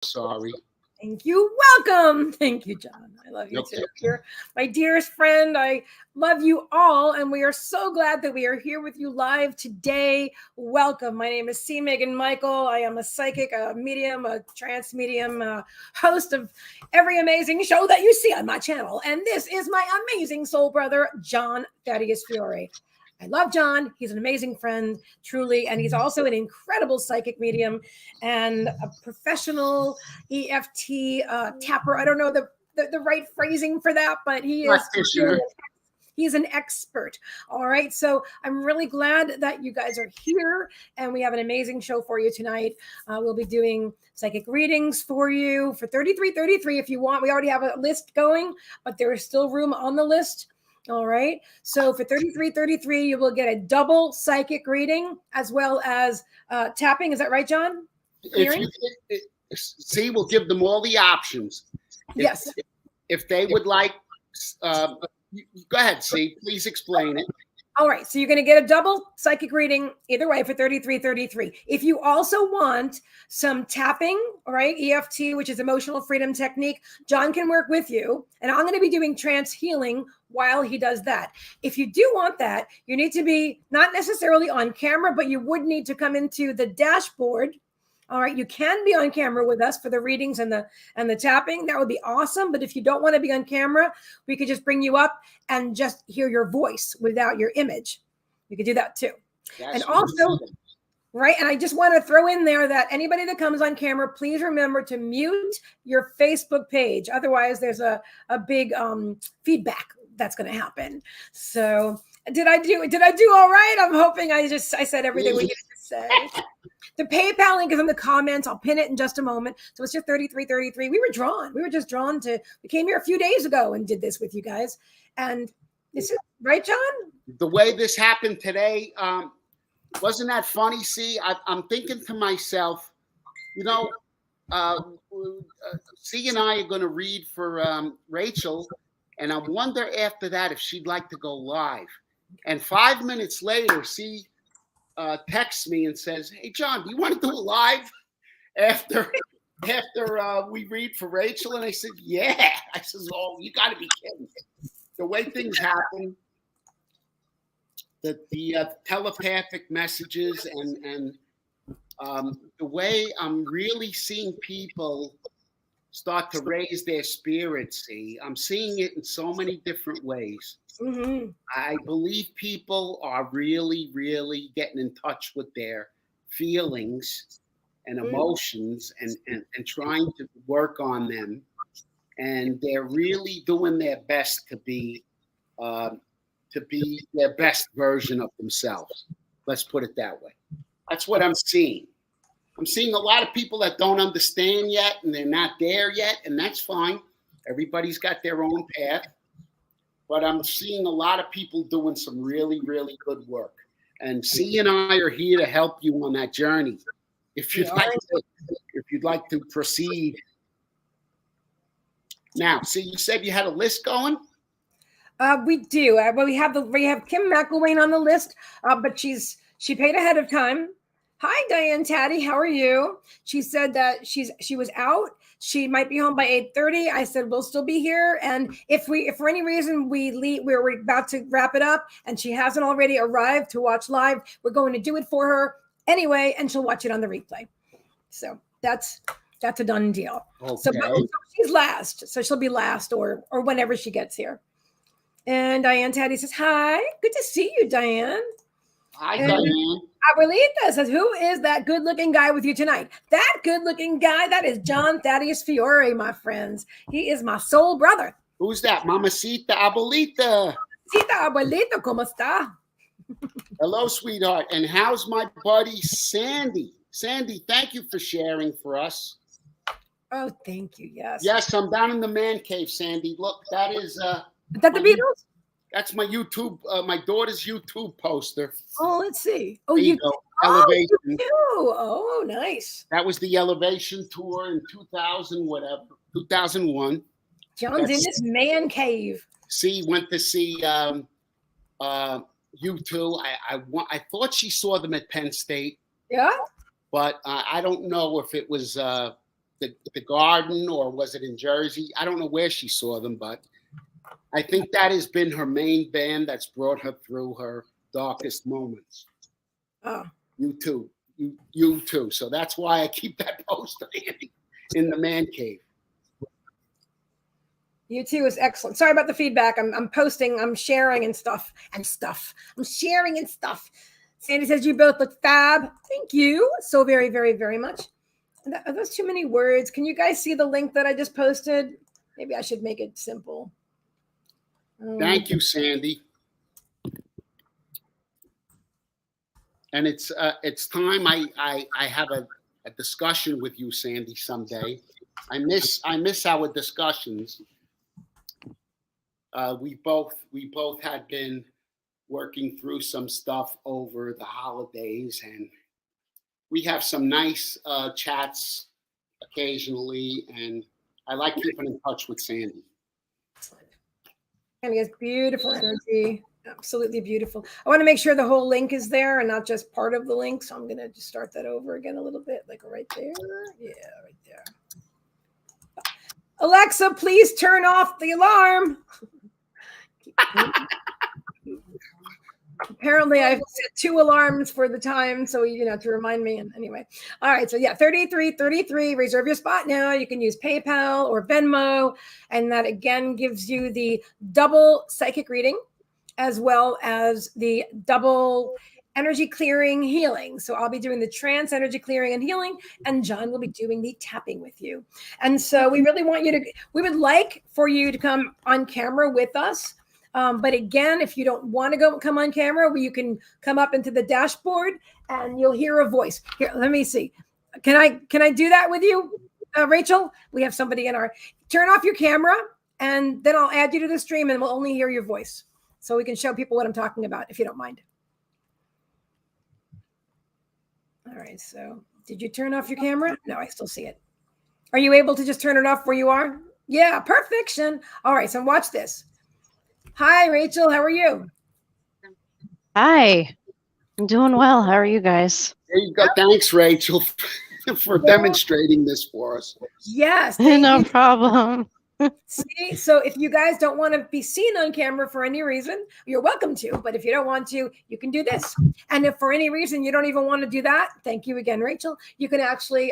Sorry. Thank you. Welcome. Thank you, John. I love you too. You're my dearest friend. I love you all. And we are so glad that we are here with you live today. Welcome. My name is Meagan Michael. I am a psychic, a medium, a trance medium, host of every amazing show that you see on my channel. And this is my amazing soul brother, John Thaddeus Fiore. I love John. He's an amazing friend, truly. And he's also an incredible psychic medium and a professional EFT tapper. I don't know the right phrasing for that, but he is. He's an expert. All right. So I'm really glad that you guys are here and we have an amazing show for you tonight. We'll be doing psychic readings for you for $33.33 if you want. We already have a list going, but there is still room on the list. All right. So for $33.33, you will get a double psychic reading as well as tapping. Is that right, John? See, we'll give them all the options. Yes. If they would like, go ahead, see, please explain it. All right. So you're going to get a double psychic reading either way for $33.33. If you also want some tapping, all right, EFT, which is emotional freedom technique, John can work with you. And I'm going to be doing trance healing while he does that. If you do want that, you need to be not necessarily on camera, but you would need to come into the dashboard. All right, you can be on camera with us for the readings and the tapping. That would be awesome. But if you don't want to be on camera, we could just bring you up and just hear your voice without your image. You could do that too. And also, right, and I just want to throw in there that anybody that comes on camera, please remember to mute your Facebook page. Otherwise, there's a big feedback that's going to happen. So did I do all right? I'm hoping I said everything we needed to say. The PayPal link is in the comments. I'll pin it in just a moment. So it's just $33.33. We were just drawn to, we came here a few days ago and did this with you guys. And this is right, John? The way this happened today, wasn't that funny? See, I'm thinking to myself, you know, C and I are going to read for Rachel. And I wonder after that if she'd like to go live. And 5 minutes later, C texts me and says, "Hey, John, do you want to do a live after we read for Rachel?" And I said, "Yeah." I says, "Oh, you got to be kidding." The way things happen, the telepathic messages and the way I'm really seeing people start to raise their spirits. See, I'm seeing it in so many different ways. Mm-hmm. I believe people are really, really getting in touch with their feelings and emotions and trying to work on them. And they're really doing their best to be their best version of themselves. Let's put it that way. That's what I'm seeing. I'm seeing a lot of people that don't understand yet, and they're not there yet, and that's fine. Everybody's got their own path. But I'm seeing a lot of people doing some really, really good work. And C and I are here to help you on that journey. If you'd like to proceed. Now, see, you said you had a list going? We do. We have Kim McElwain on the list, but she paid ahead of time. Hi, Diane Taddy. How are you? She said that she was out. She might be home by 8:30. I said, we'll still be here. And if for any reason we leave, we're about to wrap it up and she hasn't already arrived to watch live, we're going to do it for her anyway. And she'll watch it on the replay. So that's a done deal. Okay. So she's last. So she'll be last or whenever she gets here. And Diane Taddy says, hi, good to see you, Diane. Hi, Diane. Abuelita says, who is that good-looking guy with you tonight? That good-looking guy, that is John Thaddeus Fiore, my friends. He is my soul brother. Who's that? Mamacita Abuelita. Mamacita Abuelita, ¿cómo está? Hello, sweetheart. And how's my buddy Sandy? Sandy, thank you for sharing for us. Oh, thank you. Yes. Yes, I'm down in the man cave, Sandy. Look, that is... Is that the Beatles? That's my YouTube, my daughter's YouTube poster. Oh, let's see. Oh, you Elevation. Oh, nice. That was the Elevation tour in 2001. John's in this man cave. Went to see U2. I thought she saw them at Penn State. Yeah. But I don't know if it was the garden, or was it in Jersey? I don't know where she saw them, but I think that has been her main band that's brought her through her darkest moments. Oh, You too. You too. So that's why I keep that poster in the man cave. you too is excellent. Sorry about the feedback. I'm posting, I'm sharing and stuff. I'm sharing and stuff. Sandy says you both look fab. Thank you so very, very, very much. Are those too many words? Can you guys see the link that I just posted? Maybe I should make it simple. Thank you, Sandy. And it's time I have a discussion with you, Sandy, someday. I miss our discussions. We both had been working through some stuff over the holidays, and we have some nice chats occasionally, and I like keeping in touch with Sandy. Sandy has beautiful energy. Absolutely beautiful. I want to make sure the whole link is there and not just part of the link. So I'm going to just start that over again a little bit, like right there. Yeah, right there. Alexa, please turn off the alarm. Apparently I've set 2 alarms for the time, so to remind me. And anyway, all right, so yeah, 3333, reserve your spot now. You can use PayPal or Venmo, and that again gives you the double psychic reading as well as the double energy clearing healing. So I'll be doing the trance energy clearing and healing, and John will be doing the tapping with you. And so we really want we would like for you to come on camera with us. But again, if you don't want to come on camera, you can come up into the dashboard and you'll hear a voice. Here, let me see. Can I do that with you, Rachel? We have somebody turn off your camera, and then I'll add you to the stream, and we'll only hear your voice, so we can show people what I'm talking about, if you don't mind. All right. So did you turn off your camera? No, I still see it. Are you able to just turn it off where you are? Yeah, perfection. All right. So watch this. Hi, Rachel. How are you? Hi. I'm doing well. How are you guys? There you go. Thanks, Rachel, for demonstrating this for us. Yes. No problem. See, so if you guys don't want to be seen on camera for any reason, you're welcome to. But if you don't want to, you can do this. And if for any reason you don't even want to do that, thank you again, Rachel. You can actually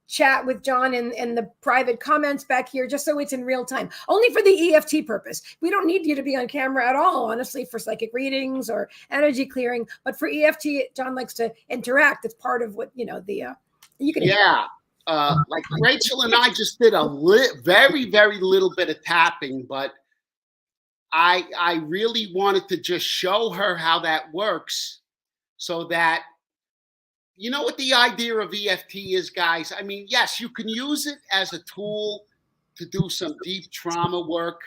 chat with John in the private comments back here, just so it's in real time, only for the EFT purpose. We don't need you to be on camera at all, honestly, for psychic readings or energy clearing. But for EFT, John likes to interact. It's part of what, you can. Yeah. Like Rachel and I just did very, very little bit of tapping, but I really wanted to just show her how that works, so that, you know what the idea of EFT is, guys? I mean, yes, you can use it as a tool to do some deep trauma work,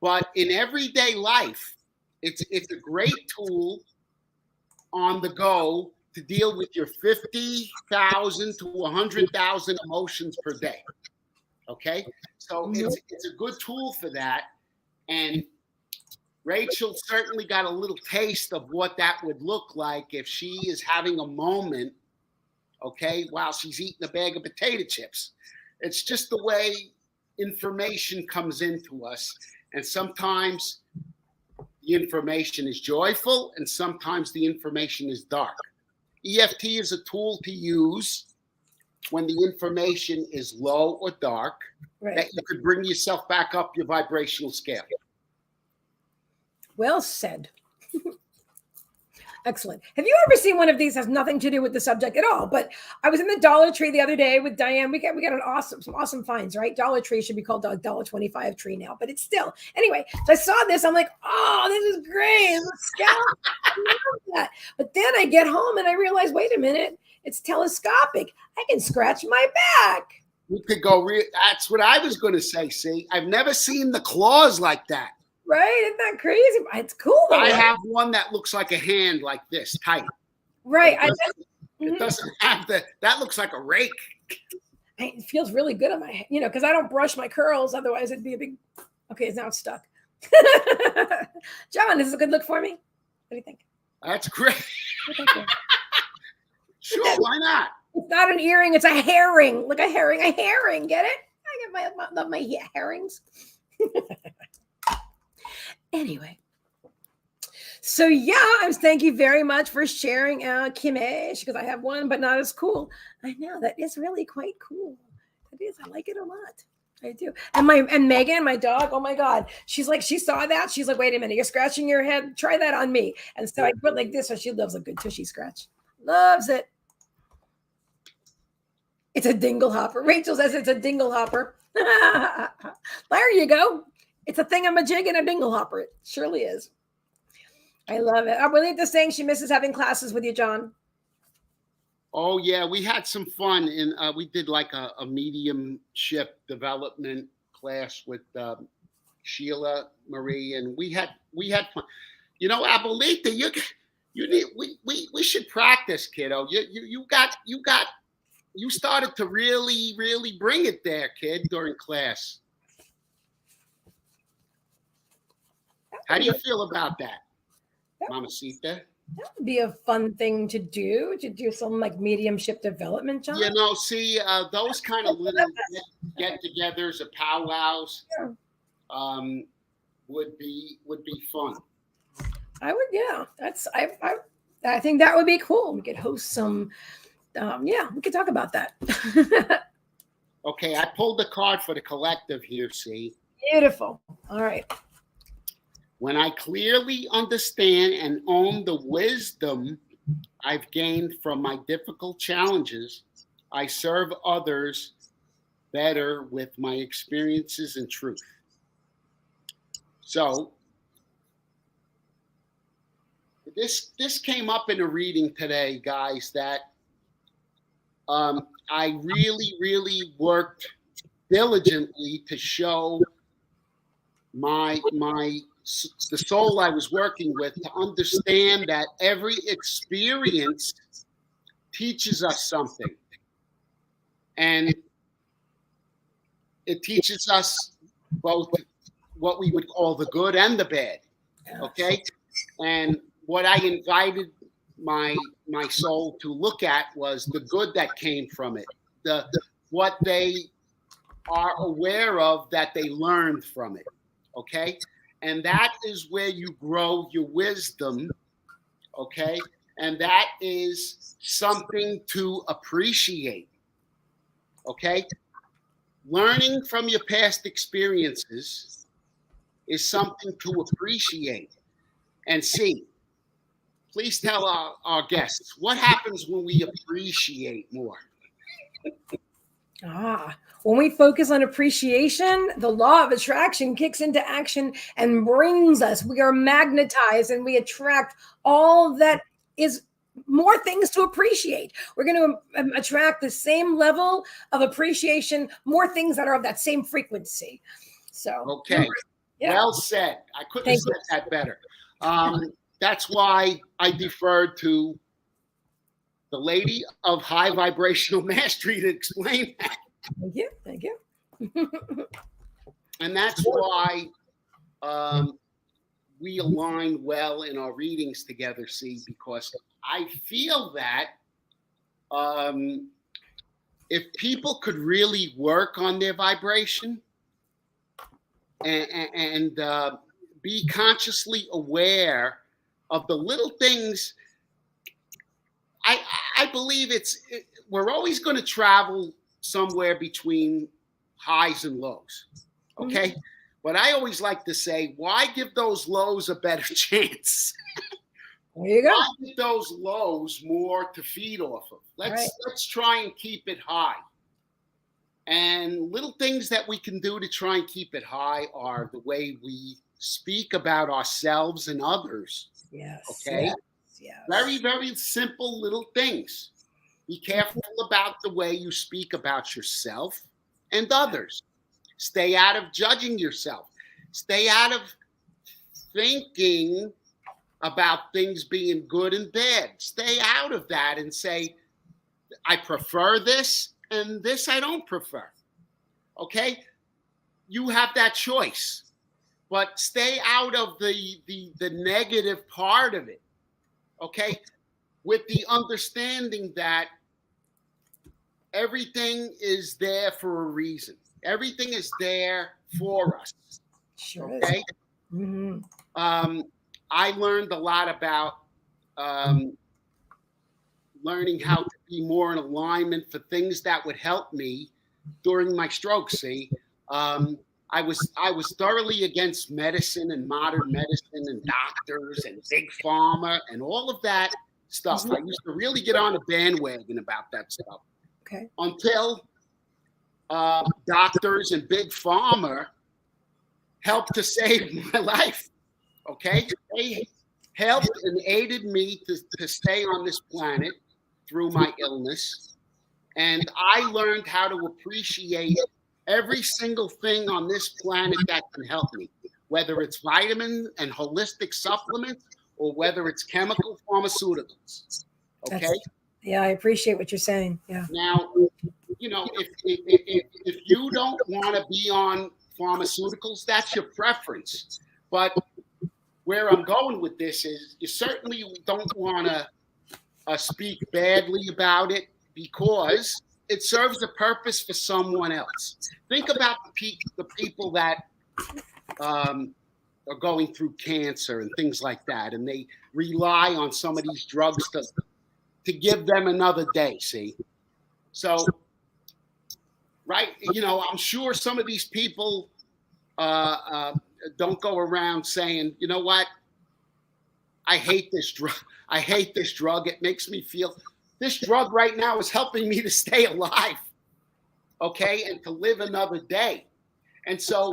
but in everyday life, it's a great tool on the go to deal with your 50,000 to 100,000 emotions per day. Okay, so it's a good tool for that, and Rachel certainly got a little taste of what that would look like if she is having a moment, okay, while she's eating a bag of potato chips. It's just the way information comes into us, and sometimes the information is joyful, and sometimes the information is dark. EFT is a tool to use when the information is low or dark, right, that you could bring yourself back up your vibrational scale. Well said. Excellent. Have you ever seen one of these? Has nothing to do with the subject at all, but I was in the Dollar Tree the other day with Diane. We got some awesome finds, right? Dollar Tree should be called $1.25 tree now, but it's still, anyway. So I saw this. I'm like, oh, this is great. Let's go. I love that. But then I get home and I realize, wait a minute, it's telescopic. I can scratch my back. We could go. That's what I was going to say. See, I've never seen the claws like that. Right? Isn't that crazy? It's cool though. I have one that looks like a hand, like this, tight. Right. It doesn't have that looks like a rake. It feels really good on my head, because I don't brush my curls. Otherwise it'd be a big, okay, it's now stuck. John, this is a good look for me. What do you think? That's great. Sure, why not? It's not an earring, it's a herring. Like a herring, get it? I love my herrings. Anyway. So yeah, thank you very much for sharing Kimesh, because I have one, but not as cool. I know that is really quite cool. It is. I like it a lot. I do. And Meagan, my dog, oh my God. She's like, she saw that. She's like, wait a minute, you're scratching your head. Try that on me. And so I put like this, so she loves a good tushy scratch. Loves it. It's a dingle hopper. Rachel says it's a dingle hopper. There you go. It's a thingamajig and a dingle hopper. It surely is. I love it. I believe the saying she misses having classes with you, John. Oh yeah, we had some fun, and we did like a mediumship development class with Sheila Marie, and we had fun. You know, Abuelita, you need we should practice, kiddo. You started to really bring it there, kid, during class. How do you feel about that, Mamacita? That would be a fun thing to do some like mediumship development, John. You know, see, those kind of little get-togethers or powwows would be fun. I would, yeah. I think that would be cool. We could host some. We could talk about that. Okay, I pulled the card for the collective here. See, beautiful. All right. When I clearly understand and own the wisdom I've gained from my difficult challenges, I serve others better with my experiences and truth. So, this came up in a reading today, guys, that I really worked diligently to show the soul I was working with to understand that every experience teaches us something. And it teaches us both what we would call the good and the bad. Okay? And what I invited my soul to look at was the good that came from it. What they are aware of that they learned from it. Okay? And that is where you grow your wisdom, okay? And that is something to appreciate, okay? Learning from your past experiences is something to appreciate and see. Please tell our guests, what happens when we appreciate more? When we focus on appreciation, the law of attraction kicks into action and brings us. We are magnetized and we attract all that is more things to appreciate. We're going to attract the same level of appreciation, more things that are of that same frequency. So, okay. Yeah. Well said. I couldn't have said that better. That's why I deferred to the lady of high vibrational mastery to explain that. Thank you. And that's why we align well in our readings together, see, because I feel that if people could really work on their vibration and be consciously aware of the little things, I believe we're always going to travel somewhere between highs and lows, okay? Mm-hmm. But I always like to say, why give those lows a better chance? There you go. Why give those lows more to feed off of? Let's try and keep it high. And little things that we can do to try and keep it high are the way we speak about ourselves and others. Yes. Okay. Yes. Very, very simple little things. Be careful about the way you speak about yourself and others. Stay out of judging yourself. Stay out of thinking about things being good and bad. Stay out of that and say, I prefer this and this I don't prefer. Okay? You have that choice. But stay out of the negative part of it. Okay? With the understanding that everything is there for a reason. Everything is there for us. Sure Okay. is. Mm-hmm. I learned a lot about learning how to be more in alignment for things that would help me during my stroke. See, I was thoroughly against medicine and modern medicine and doctors and big pharma and all of that stuff. I used to really get on a bandwagon about that stuff. Okay. Until doctors and big pharma helped to save my life. Okay, they helped and aided me to stay on this planet through my illness. And I learned how to appreciate every single thing on this planet that can help me, whether it's vitamin and holistic supplements or whether it's chemical pharmaceuticals. Okay. Yeah, I appreciate what you're saying. Yeah. Now, if you don't want to be on pharmaceuticals, that's your preference. But where I'm going with this is you certainly don't want to speak badly about it because it serves a purpose for someone else. Think about the people that are going through cancer and things like that, and they rely on some of these drugs to give them another day, see? So, right, I'm sure some of these people don't go around saying, you know what? I hate this drug. I hate this drug. It makes me feel this drug right now is helping me to stay alive, okay, and to live another day. And so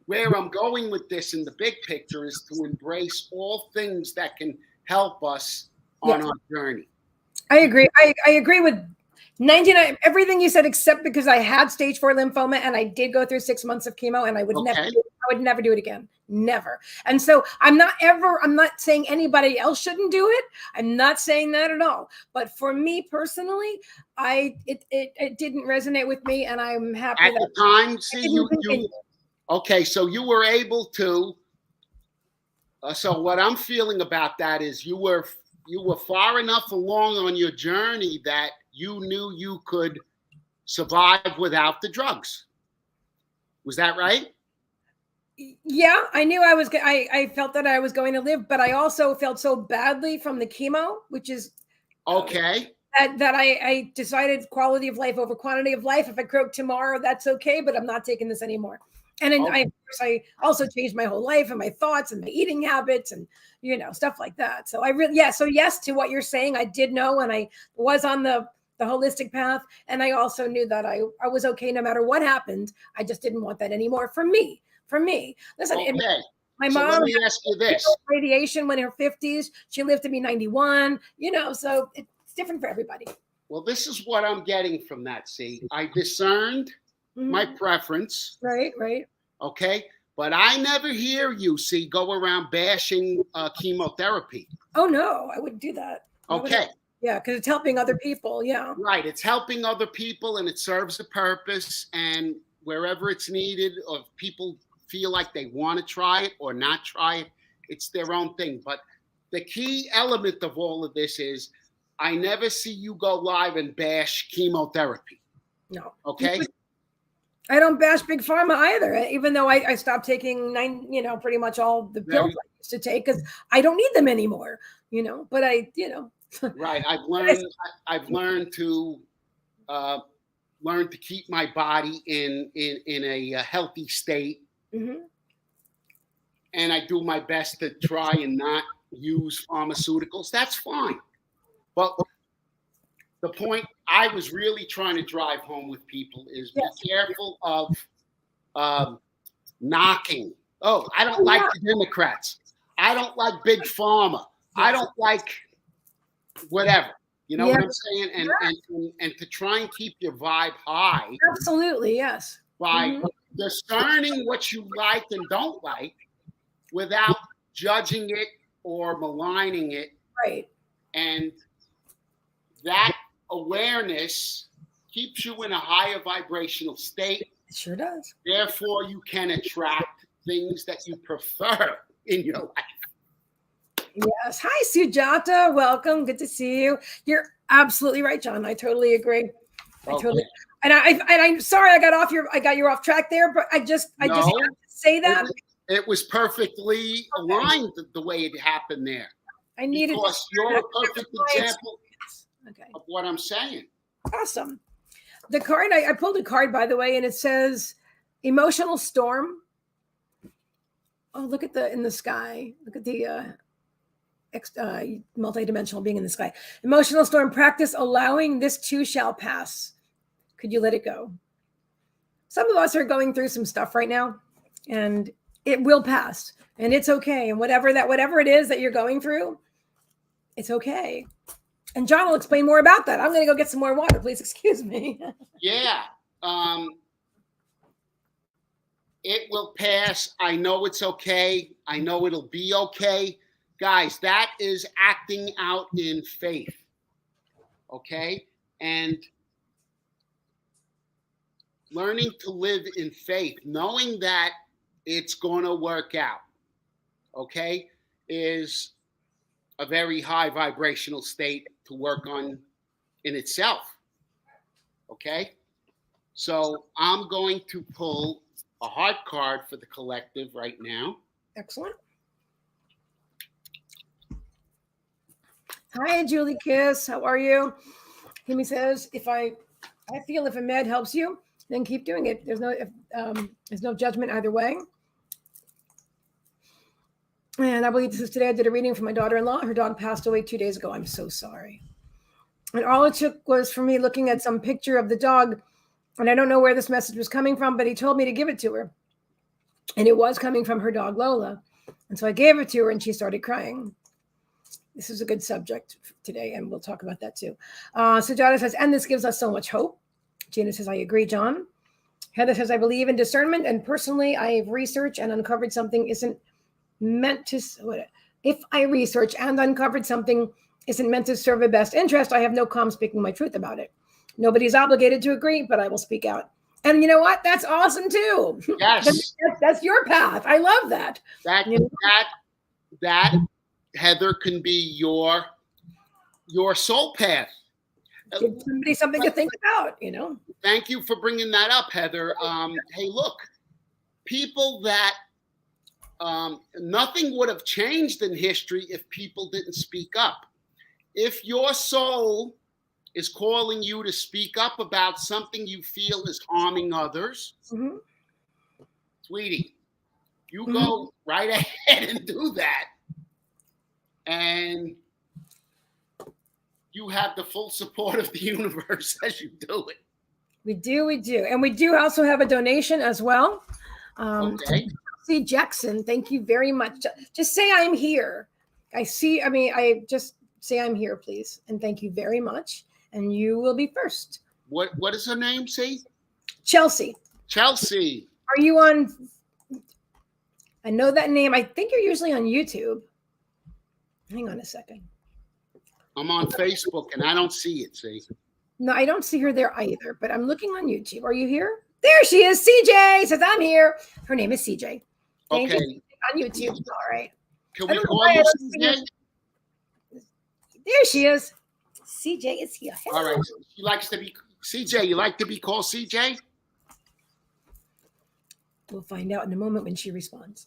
where I'm going with this in the big picture is to embrace all things that can help us on our journey. I agree. I agree with 99 everything you said, except because I had stage 4 lymphoma and I did go through 6 months of chemo, and I would never do it again. Never. And so I'm not saying anybody else shouldn't do it. I'm not saying that at all. But for me personally, it didn't resonate with me, and I'm happy at the time. See, you okay, so you were able to. So what I'm feeling about that is you were far enough along on your journey that you knew you could survive without the drugs. Was that right? Yeah, I knew I felt that I was going to live, but I also felt so badly from the chemo, which is okay. That I decided quality of life over quantity of life. If I croak tomorrow, that's okay, but I'm not taking this anymore. And then I also changed my whole life and my thoughts and my eating habits and, stuff like that. So so yes to what you're saying. I did know, and I was on the holistic path. And I also knew that I was okay no matter what happened. I just didn't want that anymore for me. Listen, my mom, let me ask you this. Radiation when in her 50s, she lived to be 91, so it's different for everybody. Well, this is what I'm getting from that. See, I discerned my preference. Right. Okay. But I never hear you, go around bashing chemotherapy. Oh, no, I wouldn't do that. Okay. Yeah, because it's helping other people. Yeah. Right. It's helping other people and it serves a purpose. And wherever it's needed, or if people feel like they want to try it or not try it, it's their own thing. But the key element of all of this is I never see you go live and bash chemotherapy. No. Okay. I don't bash big pharma either, even though I stopped taking pretty much all the pills I used to take because I don't need them anymore, but Right. I've learned to keep my body in a healthy state. Mm-hmm. And I do my best to try and not use pharmaceuticals. That's fine. But the point I was really trying to drive home with people is be careful of knocking. Oh, I don't like the Democrats. I don't like big pharma. I don't like whatever. You know what I'm saying? And to try and keep your vibe high. Absolutely, yes. By discerning what you like and don't like without judging it or maligning it. Right. And that awareness keeps you in a higher vibrational state. It sure does. Therefore, you can attract things that you prefer in your life. Yes. Hi, Sujata. Welcome. Good to see you. You're absolutely right, John. I totally agree. I totally, and I'm sorry I got you off track there, but I just have to say that. It was perfectly aligned the way it happened there. I needed because you're a perfect example of what I'm saying. Awesome. The card, I pulled a card, by the way, and it says emotional storm. Oh, look at in the sky. Look at the multidimensional being in the sky. Emotional storm, practice allowing this too shall pass. Could you let it go? Some of us are going through some stuff right now, and it will pass, and it's okay. And whatever it is that you're going through, it's okay. And John will explain more about that. I'm going to go get some more water. Please excuse me. Yeah. It will pass. I know it's okay. I know it'll be okay. Guys, that is acting out in faith. Okay? And learning to live in faith, knowing that it's going to work out, okay, is a very high vibrational state to work on in itself. Okay? So I'm going to pull a heart card for the collective right now. Excellent. Hi, Julie Kiss. How are you? Timmy says, I feel if a med helps you, then keep doing it. There's no judgment either way. And I believe this is today. I did a reading for my daughter-in-law. Her dog passed away 2 days ago. I'm so sorry. And all it took was for me looking at some picture of the dog. And I don't know where this message was coming from, but he told me to give it to her. And it was coming from her dog, Lola. And so I gave it to her and she started crying. This is a good subject today, and we'll talk about that too. So Jada says, and this gives us so much hope. Gina says, I agree, John. Heather says, I believe in discernment, and personally, I have researched and uncovered something isn't meant to, if I research and uncovered something isn't meant to serve a best interest, I have no qualm speaking my truth about it. Nobody's obligated to agree, but I will speak out. And you know what? That's awesome too. Yes. That's your path. I love that. That Heather can be your soul path. Give somebody something to think about, Thank you for bringing that up, Heather. Hey, look, people that nothing would have changed in history if people didn't speak up. If your soul is calling you to speak up about something you feel is harming others, sweetie, you go right ahead and do that. And you have the full support of the universe as you do it. We do. And we do also have a donation as well. Okay. See, Jackson, thank you very much. Just say I'm here. I just say I'm here, please. And thank you very much. And you will be first. What is her name, see? Chelsea. Chelsea. Are you on? I know that name. I think you're usually on YouTube. Hang on a second. I'm on Facebook and I don't see it, see? No, I don't see her there either, but I'm looking on YouTube. Are you here? There she is. CJ says, I'm here. Her name is CJ. Thank you. On YouTube. All right. Can we call you CJ? There she is. CJ is here. All right. She likes to be CJ. You like to be called CJ? We'll find out in a moment when she responds.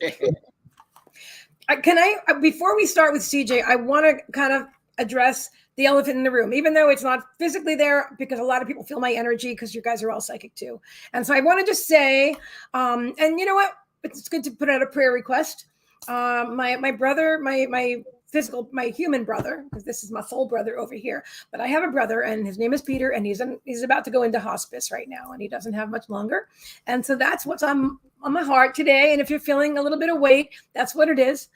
Before we start with CJ, I want to kind of address the elephant in the room, even though it's not physically there, because a lot of people feel my energy because you guys are all psychic too. And so I want to just say, and you know what? It's good to put out a prayer request. My brother, my human brother, because this is my soul brother over here, but I have a brother and his name is Peter, and he's about to go into hospice right now, and he doesn't have much longer. And so that's what's on my heart today. And if you're feeling a little bit of weight, that's what it is.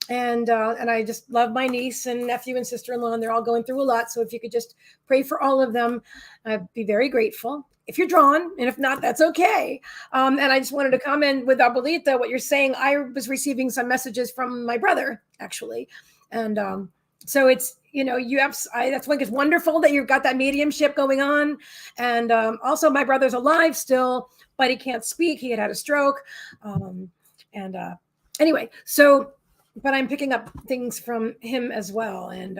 And I just love my niece and nephew and sister-in-law, and they're all going through a lot. So if you could just pray for all of them, I'd be very grateful. If you're drawn, and if not, that's okay. And I just wanted to comment with Abuelita, what you're saying. I was receiving some messages from my brother, actually. And so it's, that's like, it's wonderful that you've got that mediumship going on. And also my brother's alive still, but he can't speak. He had a stroke. Anyway, so, but I'm picking up things from him as well. And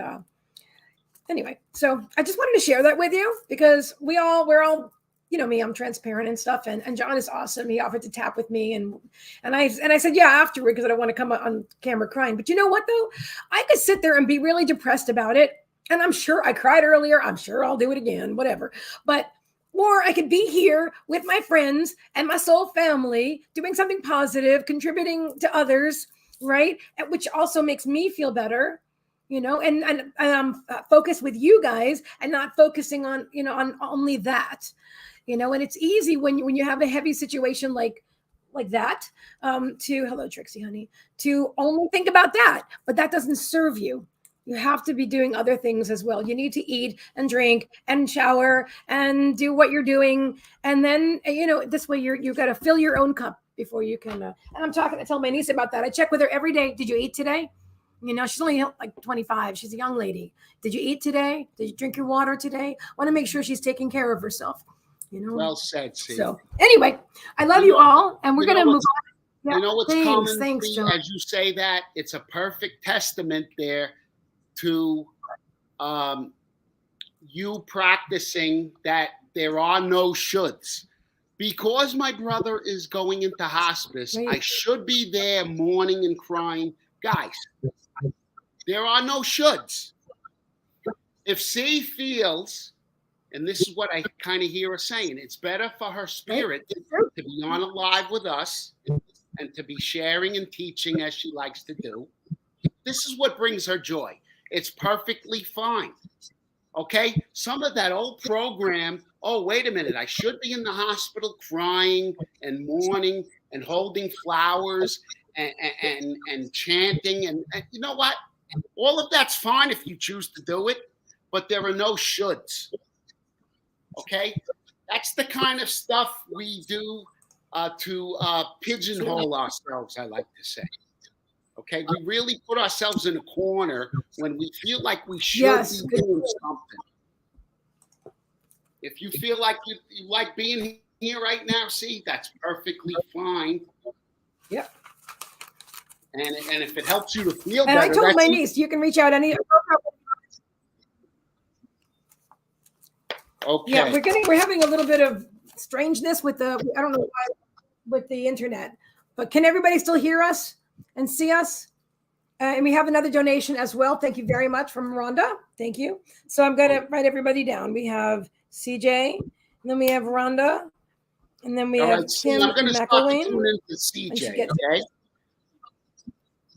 anyway, so I just wanted to share that with you because we're all, you know me, I'm transparent and stuff. And John is awesome. He offered to tap with me. And I said, yeah, afterward, because I don't want to come on camera crying. But you know what, though? I could sit there and be really depressed about it. And I'm sure I cried earlier. I'm sure I'll do it again, whatever. Or I could be here with my friends and my soul family, doing something positive, contributing to others, right? Which also makes me feel better, you know, and I'm focused with you guys and not focusing on, you know, on only that, you know. And it's easy when you have a heavy situation like that, hello, Trixie, honey, to only think about that, but that doesn't serve you. You have to be doing other things as well. You need to eat and drink and shower and do what you're doing. And then, you know, this way you've got to fill your own cup before you can. And I tell my niece about that. I check with her every day. Did you eat today? You know, she's only like 25. She's a young lady. Did you eat today? Did you drink your water today? Want to make sure she's taking care of herself. You know. Well said, C. So anyway, I love you all. And we're going to move on. Yeah, you know what's thanks, common, John. as you say that, it's a perfect testament there to you practicing that there are no shoulds. Because my brother is going into hospice, Right. I should be there mourning and crying. Guys, there are no shoulds. If C feels, and this is what I kind of hear her saying, it's better for her spirit to be on live with us and to be sharing and teaching as she likes to do. This is what brings her joy. It's perfectly fine. Okay? Some of that old program, oh, wait a minute, I should be in the hospital crying and mourning and holding flowers and chanting. And you know what? All of that's fine if you choose to do it, but there are no shoulds. Okay? That's the kind of stuff we do to pigeonhole ourselves, I like to say. Okay, we really put ourselves in a corner when we feel like we should be doing something. If you feel like you like being here right now, see, that's perfectly fine. Yep. And if it helps you to feel and better, I told my niece, you can reach out any. Okay. Yeah, we're having a little bit of strangeness with I don't know why, with the internet, but can everybody still hear us and see us? And we have another donation as well. Thank you very much from Rhonda. Thank you. So I'm going to write everybody down. We have CJ, and then we have Rhonda, and then we have Tim I'm going to start to tune into CJ, okay?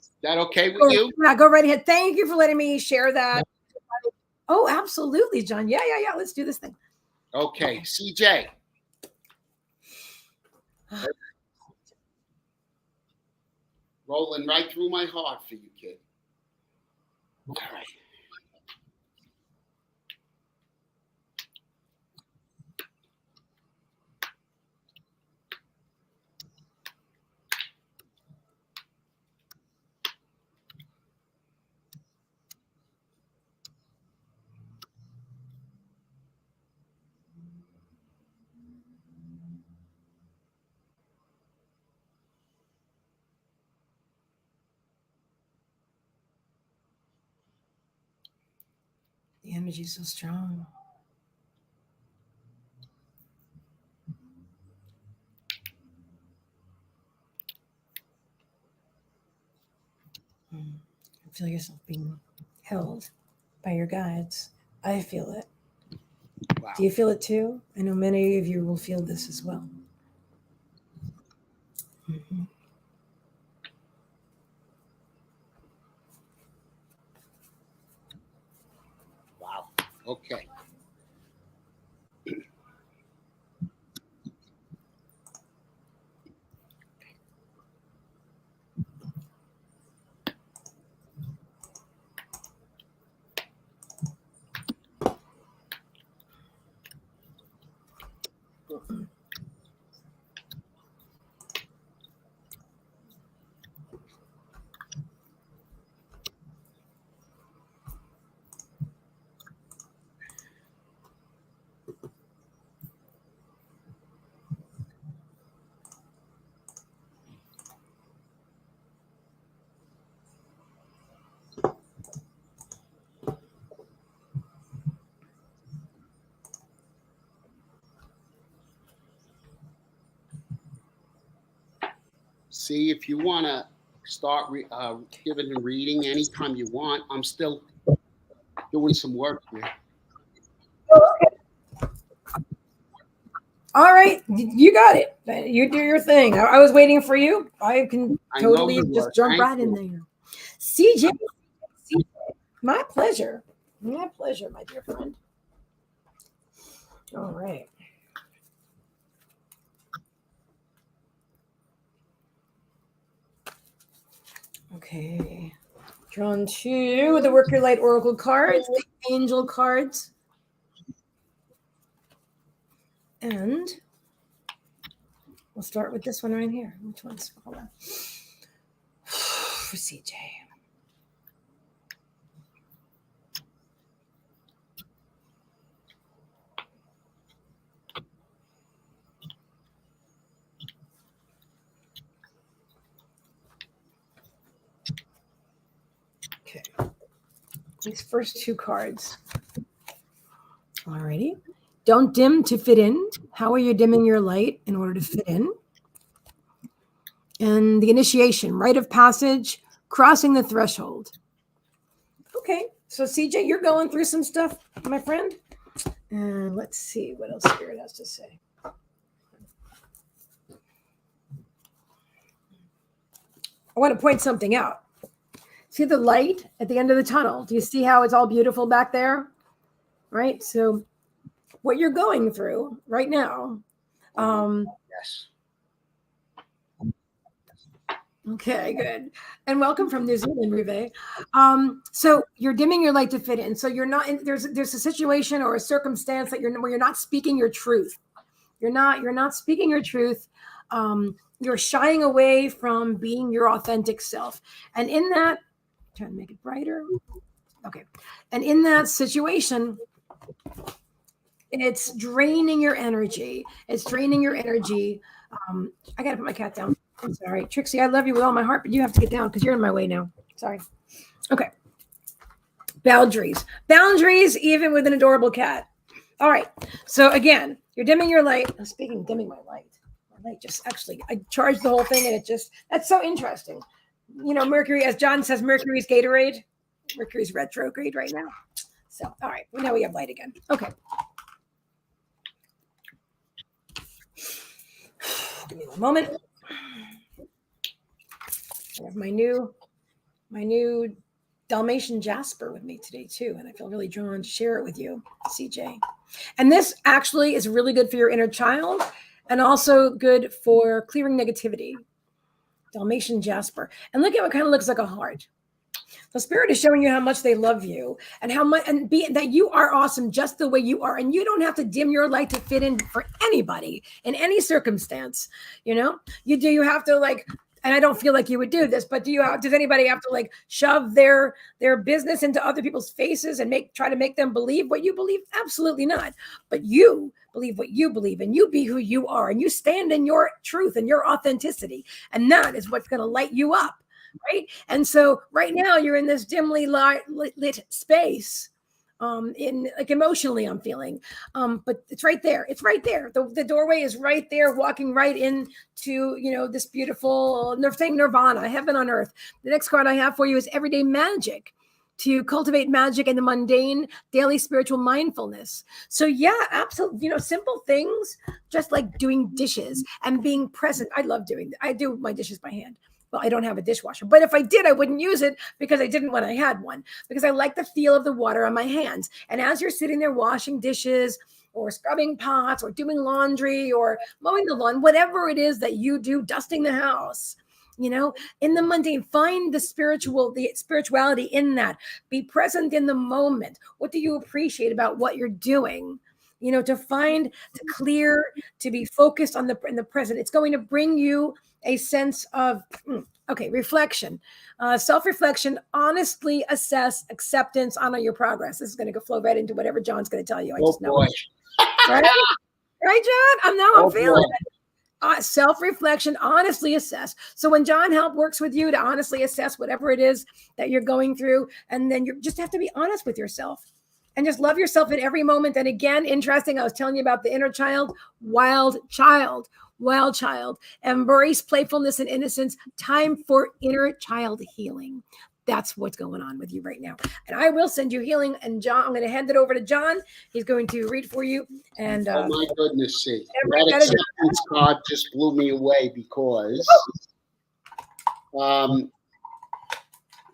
Is that okay with you? Yeah, go right ahead. Thank you for letting me share that. Oh, absolutely, John. Yeah. Let's do this thing. Okay, CJ. Rolling right through my heart for you, kid. All right. The energy is so strong. Feel yourself being held by your guides. I feel it. Wow. Do you feel it too? I know many of you will feel this as well. Mm-hmm. Wow. Okay. see if you want to start giving a reading anytime you want. I'm still doing some work here. All right, you got it. You do your thing. I was waiting for you. I can totally just jump right in there. CJ, my pleasure. My pleasure, my dear friend. All right. Okay. Drawn two of the Work Your Light Oracle cards, the Angel cards. And we'll start with this one right here. Which one's? Hold on. For CJ. Okay. These first two cards. Alrighty. Don't dim to fit in. How are you dimming your light in order to fit in? And the initiation, rite of passage, crossing the threshold. Okay, so CJ, you're going through some stuff, my friend. And let's see what else Spirit has to say. I want to point something out. See the light at the end of the tunnel? Do you see how it's all beautiful back there? Right? So what you're going through right now. Yes. Okay, good. And welcome from New Zealand, Rive. So you're dimming your light to fit in. So you're not in, there's a situation or a circumstance that where you're not speaking your truth. You're not speaking your truth. You're shying away from being your authentic self. And in that, trying to make it brighter. Okay. And in that situation, it's draining your energy. It's draining your energy. I got to put my cat down. I'm sorry. Trixie, I love you with all my heart, but you have to get down because you're in my way now. Sorry. Okay. Boundaries. Boundaries, even with an adorable cat. All right. So again, you're dimming your light. Speaking of dimming my light just actually, I charged the whole thing and it just, that's so interesting. You know, Mercury, as John says, Mercury's Gatorade. Mercury's retrograde right now. So, all right. Well, now we have light again. Okay. Give me one moment. I have my new Dalmatian Jasper with me today too, and I feel really drawn to share it with you, CJ. And this actually is really good for your inner child and also good for clearing negativity. Dalmatian Jasper. And look at what kind of looks like a heart. The Spirit is showing you how much they love you and how much, and that you are awesome just the way you are. And you don't have to dim your light to fit in for anybody in any circumstance. You know, you have to like, and I don't feel like you would do this, but does anybody have to like shove their business into other people's faces and try to make them believe what you believe? Absolutely not. But you believe what you believe and you be who you are and you stand in your truth and your authenticity. And that is what's going to light you up. Right. And so right now you're in this dimly lit space. In like emotionally, I'm feeling, but it's right there. It's right there. The doorway is right there, walking right into, you know, this beautiful thing, nirvana, heaven on earth. The next card I have for you is everyday magic, to cultivate magic in the mundane, daily spiritual mindfulness. So yeah, absolutely. You know, simple things, just like doing dishes and being present. I do my dishes by hand. Well, I don't have a dishwasher, but if I did, I wouldn't use it because I didn't when I had one, because I like the feel of the water on my hands. And as you're sitting there washing dishes or scrubbing pots or doing laundry or mowing the lawn, whatever it is that you do, dusting the house, you know, in the mundane, find the spirituality in that. Be present in the moment. What do you appreciate about what you're doing? You know, to clear, to be focused in the present. It's going to bring you a sense of, reflection, self-reflection, honestly assess, acceptance, honor your progress. This is going to flow right into whatever John's going to tell you. I just know it. Right? Right, John? I'm feeling it. Self-reflection, honestly assess. So when John works with you to honestly assess whatever it is that you're going through, and then you just have to be honest with yourself. and just love yourself in every moment. And again, interesting, I was telling you about the inner child, wild child. Embrace playfulness and innocence. Time for inner child healing. That's what's going on with you right now. And I will send you healing. And John, I'm going to hand it over to John. He's going to read for you. And oh my goodness, see, that acceptance card just blew me away because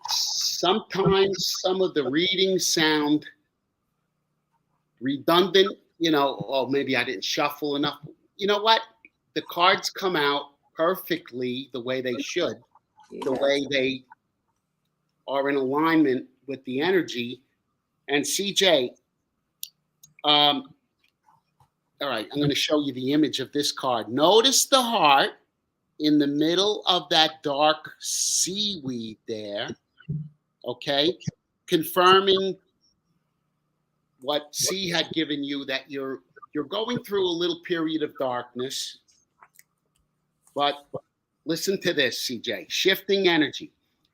sometimes some of the readings sound redundant. Oh, maybe I didn't shuffle enough. You know what? The cards come out perfectly the way they should, the way they are in alignment with the energy. And CJ, all right, I'm going to show you the image of this card. Notice the heart in the middle of that dark seaweed there, okay? Confirming what C had given you, that you're going through a little period of darkness. But listen to this, CJ. Shifting energy.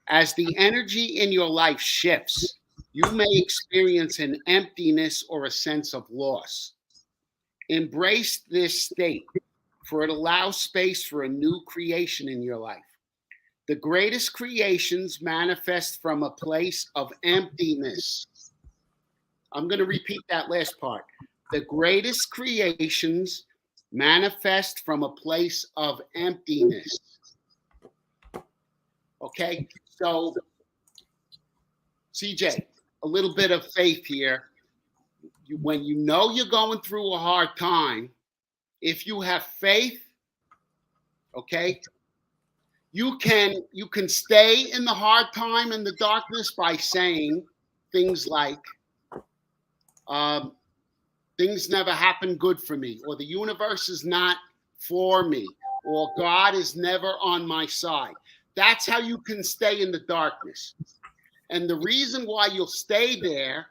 As the energy in your life shifts, you may experience an emptiness or a sense of loss. Embrace this state, for it allows space for a new creation in your life. The greatest creations manifest from a place of emptiness. I'm going to repeat that last part. The greatest creations manifest from a place of emptiness. Okay, so CJ, a little bit of faith here. When you know you're going through a hard time, if you have faith, okay, you can stay in the hard time and the darkness by saying things like, things never happen good for me, or the universe is not for me, or God is never on my side. That's how you can stay in the darkness. And the reason why you'll stay there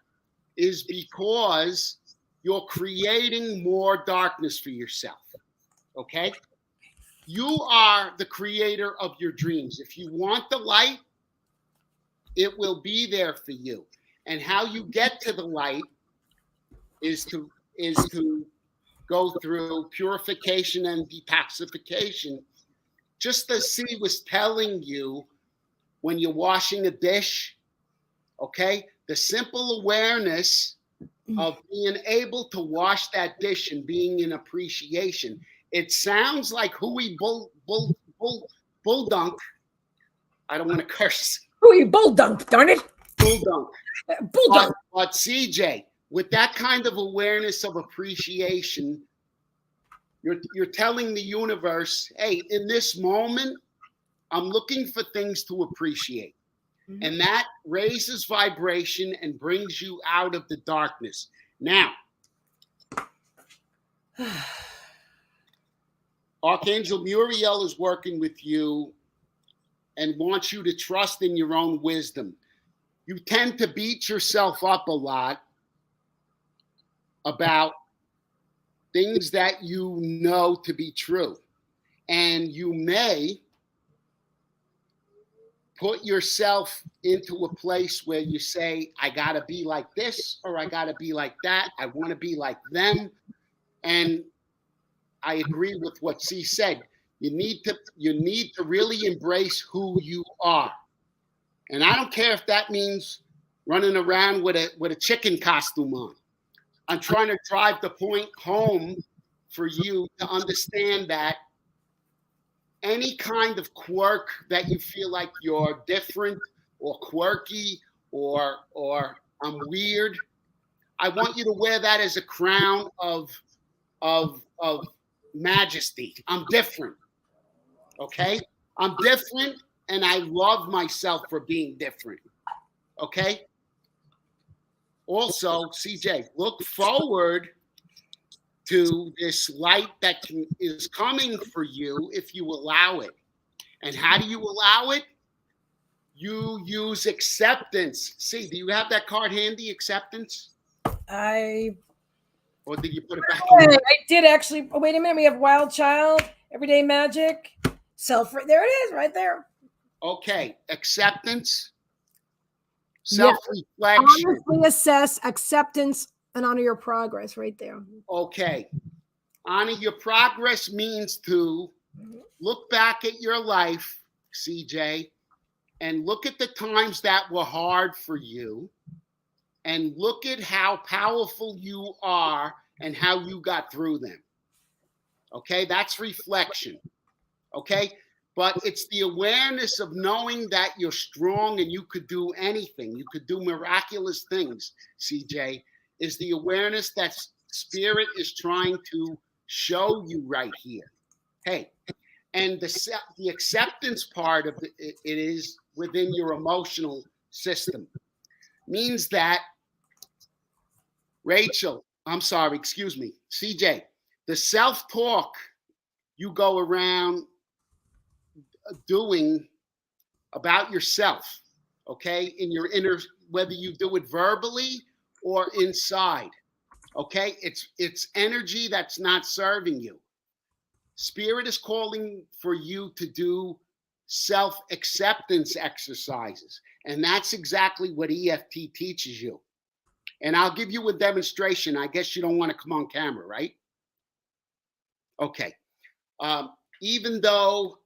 is because you're creating more darkness for yourself, okay? You are the creator of your dreams. If you want the light, it will be there for you. And how you get to the light is to go through purification and detoxification. Just as C was telling you when you're washing a dish, okay? The simple awareness of being able to wash that dish and being in appreciation. It sounds like hooey bull dunk. I don't want to curse. Hooey bull dunk, darn it. Bull dunk. Bull dunk. But CJ, with that kind of awareness of appreciation, you're telling the universe, hey, in this moment, I'm looking for things to appreciate. Mm-hmm. And that raises vibration and brings you out of the darkness. Now, Archangel Muriel is working with you and wants you to trust in your own wisdom. You tend to beat yourself up a lot about things that you know to be true. And you may put yourself into a place where you say, I got to be like this, or I got to be like that. I want to be like them. And I agree with what C said. You need to really embrace who you are. And I don't care if that means running around with a chicken costume on. I'm trying to drive the point home for you to understand that any kind of quirk that you feel like you're different or quirky or I'm weird, I want you to wear that as a crown of majesty. I'm different. Okay? I'm different, and I love myself for being different. Okay? Also, CJ, look forward to this light that is coming for you if you allow it. And how do you allow it? You use acceptance. See, do you have that card handy, acceptance? Or did you put it back in? I did actually. Oh, wait a minute. We have Wild Child, Everyday Magic, Self. There it is, right there. Okay, acceptance. self-reflection. Honestly assess acceptance and honor your progress right there. Okay. Honor your progress means to look back at your life, CJ, and look at the times that were hard for you and look at how powerful you are and how you got through them. Okay, that's reflection. Okay, but it's the awareness of knowing that you're strong and you could do anything. You could do miraculous things, CJ, is the awareness that spirit is trying to show you right here. Hey, and the acceptance part of it is within your emotional system. Means that, Rachel, I'm sorry, excuse me, CJ, the self-talk you go around doing about yourself, okay, in your inner, whether you do it verbally or inside, okay, it's energy that's not serving you. Spirit is calling for you to do self-acceptance exercises, and that's exactly what EFT teaches you. And I'll give you a demonstration. I guess you don't want to come on camera, right? Okay. Even though,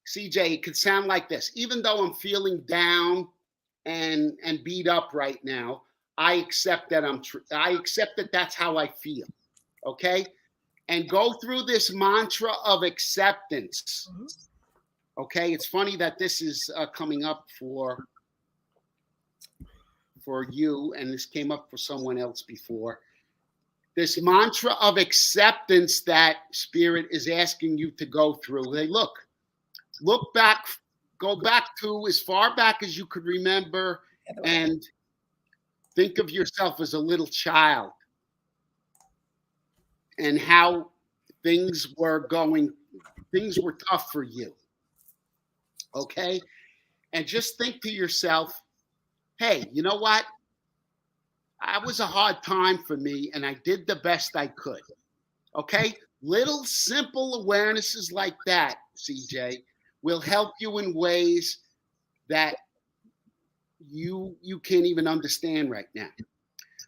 CJ, it could sound like this. Even though I'm feeling down and beat up right now, I accept that I accept that that's how I feel. Okay? And go through this mantra of acceptance. Okay? It's funny that this is coming up for you, and this came up for someone else before. This mantra of acceptance that spirit is asking you to go through. Hey, look back, go back to as far back as you could remember and think of yourself as a little child and how things were tough for you. Okay? And just think to yourself, hey, you know what? It was a hard time for me, and I did the best I could. Okay? Little simple awarenesses like that, CJ, will help you in ways that you can't even understand right now.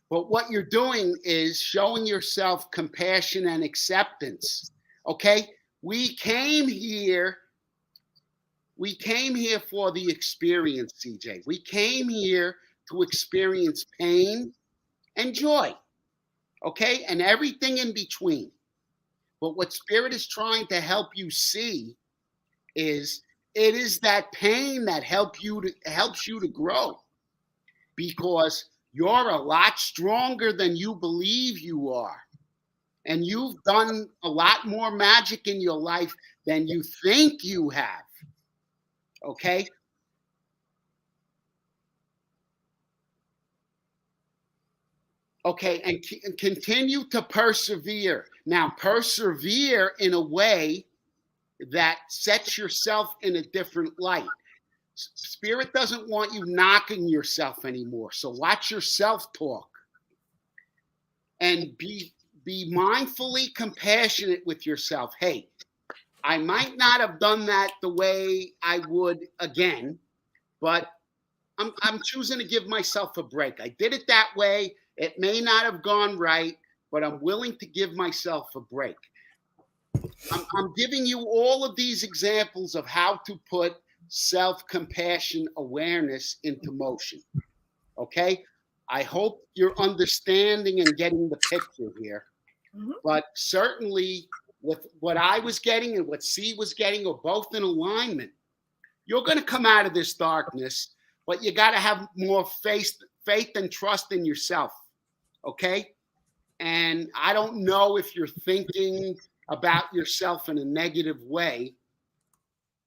But what you're doing is showing yourself compassion and acceptance. Okay? We came here for the experience, CJ. We came here to experience pain and joy, okay? And everything in between. But what spirit is trying to help you see is it is that pain that helps you to grow, because you're a lot stronger than you believe you are. And you've done a lot more magic in your life than you think you have. Okay? Okay, and continue to persevere. Now, persevere in a way that sets yourself in a different light. Spirit doesn't want you knocking yourself anymore. So watch your self-talk and be mindfully compassionate with yourself. Hey, I might not have done that the way I would again, but I'm choosing to give myself a break. I did it that way. It may not have gone right, but I'm willing to give myself a break. I'm giving you all of these examples of how to put self-compassion awareness into motion. Okay? I hope you're understanding and getting the picture here. But certainly with what I was getting and what C was getting are both in alignment. You're going to come out of this darkness, but you got to have more faith and trust in yourself. Okay? And I don't know if you're thinking about yourself in a negative way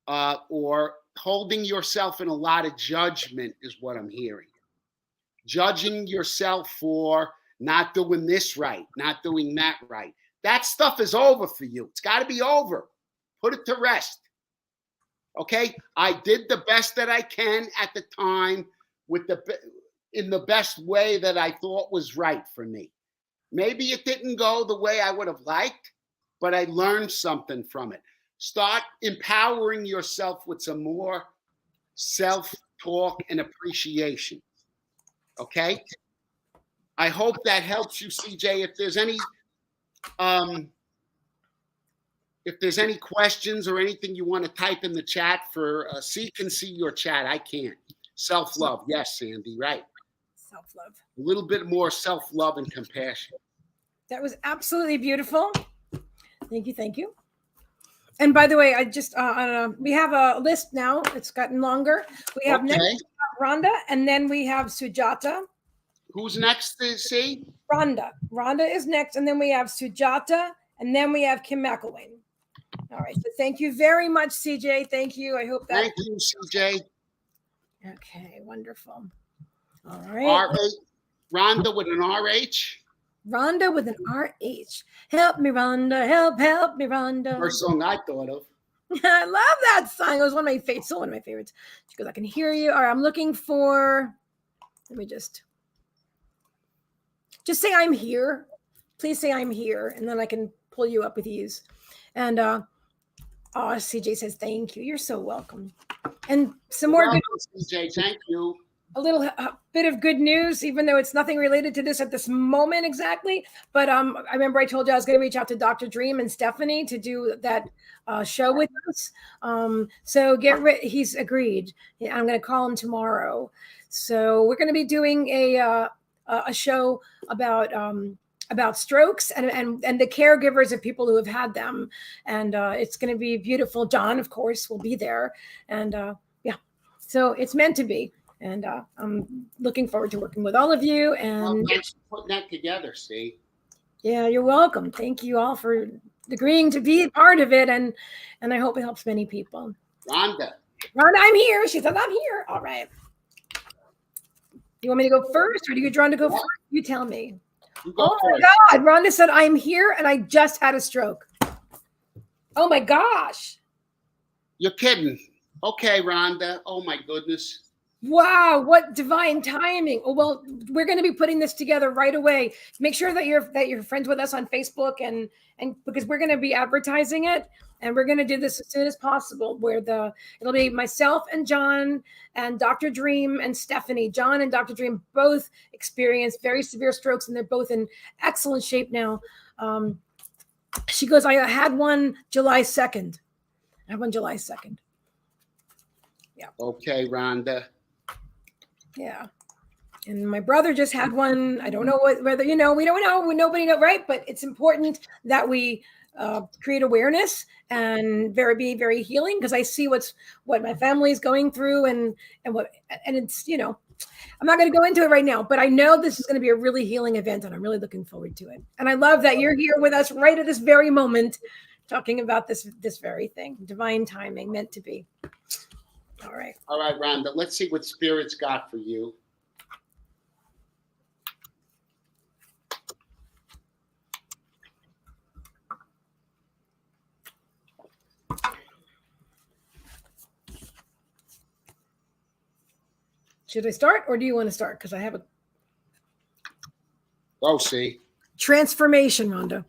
or holding yourself in a lot of judgment is what I'm hearing. Judging yourself for not doing this right, not doing that right. That stuff is over for you. It's got to be over. Put it to rest. Okay? I did the best that I can at the time in the best way that I thought was right for me. Maybe it didn't go the way I would have liked, but I learned something from it. Start empowering yourself with some more self-talk and appreciation. Okay. I hope that helps you, CJ. If there's any questions or anything you want to type in the chat for, C can see your chat. I can't. Self-love. Yes, Sandy, right. Self-love. A little bit more self-love and compassion. That was absolutely beautiful. Thank you. Thank you. And by the way, I just, we have a list now. It's gotten longer. We have next Rhonda, and then we have Sujata. Who's next to see? Rhonda. Rhonda is next, and then we have Sujata, and then we have Kim McElwain. All right. So thank you very much, CJ. Thank you. I hope that. Thank you, CJ. Okay. Wonderful. All right. Rhonda with an RH. Rhonda with an RH. Help me, Rhonda. Help me, Rhonda. First song I thought of. I love that song. It was one of my favorites. Still one of my favorites. She goes, I can hear you. All right. I'm looking for. Let me just say I'm here. Please say I'm here, and then I can pull you up with ease. And CJ says, thank you. You're so welcome. And some more good CJ, thank you. A little bit of good news, even though it's nothing related to this at this moment exactly. But I remember I told you I was going to reach out to Dr. Dream and Stephanie to do that show with us. So he's agreed. I'm going to call him tomorrow. So we're going to be doing a show about strokes and the caregivers of people who have had them. And it's going to be beautiful. John, of course, will be there. And so it's meant to be. And I'm looking forward to working with all of you. And thanks for putting that together, Steve. Yeah, you're welcome. Thank you all for agreeing to be a part of it. And I hope it helps many people. Rhonda, I'm here. She said, I'm here. All right. You want me to go first, or do you want to go first? You tell me. You go first. My God. Rhonda said, I'm here, and I just had a stroke. Oh, my gosh. You're kidding. Okay, Rhonda. Oh, my goodness. Wow, what divine timing. Oh, well, we're going to be putting this together right away. Make sure that you're friends with us on Facebook and because we're going to be advertising it, and we're going to do this as soon as possible, where it'll be myself and John and Dr. Dream and Stephanie. John and Dr. Dream both experienced very severe strokes, and they're both in excellent shape now. She goes, I had one July 2nd. I had one July 2nd. Yeah. Okay, Rhonda. Yeah. And my brother just had one. I don't know whether, we don't know. Nobody knows, right? But it's important that we create awareness and be very healing, because I see what my family is going through and it's, I'm not going to go into it right now, but I know this is going to be a really healing event, and I'm really looking forward to it. And I love that you're here with us right at this very moment, talking about this very thing. Divine timing, meant to be. All right, Rhonda. Let's see what Spirit's got for you. Should I start, or do you want to start? Because I have a. Oh, see. Transformation, Rhonda.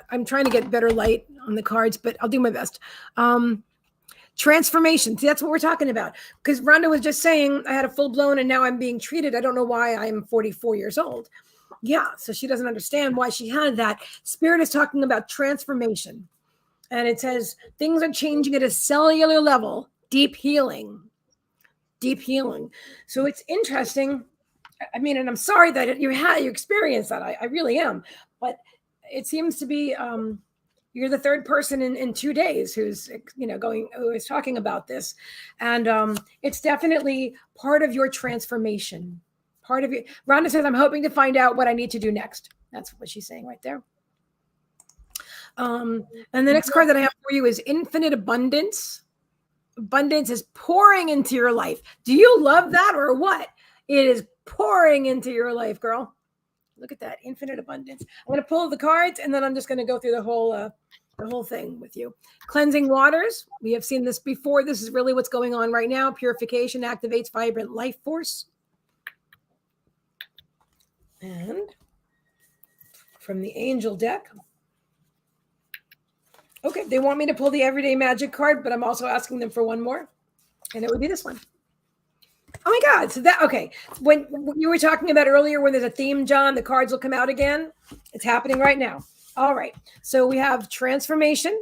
I'm trying to get better light on the cards, but I'll do my best. Transformation. See, that's what we're talking about. Because Rhonda was just saying I had a full blown and now I'm being treated. I don't know why I'm 44 years old. Yeah. So she doesn't understand why she had that. Spirit is talking about transformation. And it says things are changing at a cellular level. Deep healing. Deep healing. So it's interesting. I mean, and I'm sorry that you experienced that. I really am. But it seems to be you're the third person in 2 days who is talking about this. And it's definitely part of your transformation. Part of your. Rhonda says, I'm hoping to find out what I need to do next. That's what she's saying right there. And the next card that I have for you is infinite abundance. Abundance is pouring into your life. Do you love that or what? It is pouring into your life, girl. Look at that, infinite abundance. I'm going to pull the cards, and then I'm just going to go through the whole thing with you. Cleansing waters. We have seen this before. This is really what's going on right now. Purification activates vibrant life force. And from the angel deck. Okay, they want me to pull the everyday magic card, but I'm also asking them for one more. And it would be this one. Oh my God. So that, okay. When you were talking about earlier, when there's a theme, John, the cards will come out again. It's happening right now. All right. So we have transformation.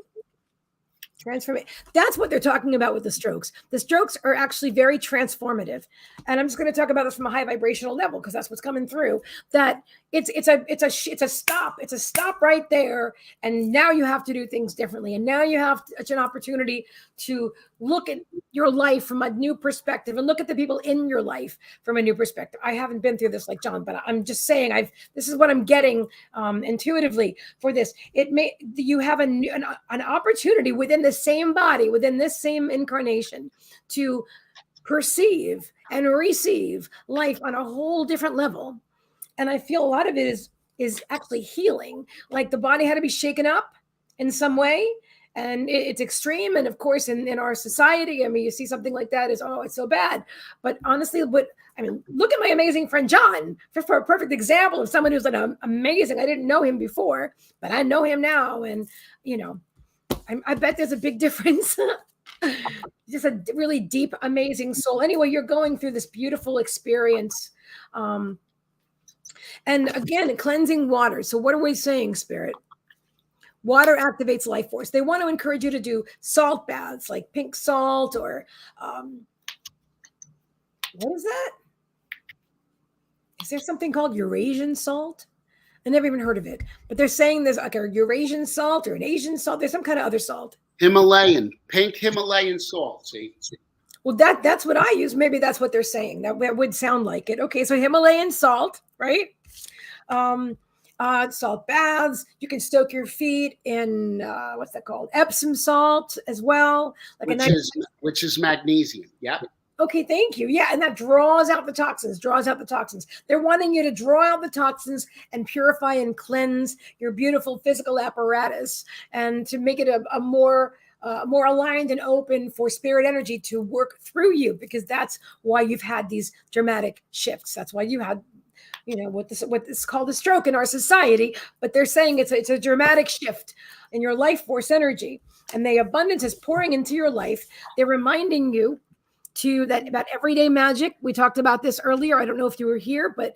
Transformation. That's what they're talking about with the strokes. The strokes are actually very transformative. And I'm just going to talk about this from a high vibrational level because that's what's coming through. That it's a stop. It's a stop right there. And now you have to do things differently. And now you have an opportunity to look at your life from a new perspective and look at the people in your life from a new perspective. I haven't been through this like John, but I'm just saying this is what I'm getting intuitively for this. You have an opportunity within the same body, within this same incarnation, to perceive and receive life on a whole different level. And I feel a lot of it is actually healing. Like the body had to be shaken up in some way. And it's extreme. And of course, in our society, I mean, you see something like that it's so bad. But honestly, look at my amazing friend, John, for a perfect example of someone who's amazing. I didn't know him before, but I know him now. And, I bet there's a big difference. Just a really deep, amazing soul. Anyway, you're going through this beautiful experience. And again, cleansing water. So what are we saying, Spirit? Water activates life force. They want to encourage you to do salt baths, like pink salt or what is that? Is there something called Eurasian salt? I never even heard of it. But they're saying there's like a Eurasian salt or an Asian salt. There's some kind of other salt. Pink Himalayan salt, see? Well, that's what I use. Maybe that's what they're saying. That would sound like it. Okay, so Himalayan salt, right? Salt baths. You can soak your feet in what's that called? Epsom salt as well, which is magnesium. Yeah. Okay, thank you. Yeah, and that draws out the toxins. They're wanting you to draw out the toxins and purify and cleanse your beautiful physical apparatus, and to make it a more aligned and open for spirit energy to work through you, because that's why you've had these dramatic shifts. That's why you had what is called a stroke in our society, but they're saying it's a dramatic shift in your life force energy, and the abundance is pouring into your life. They're reminding you about everyday magic. We talked about this earlier. I don't know if you were here, but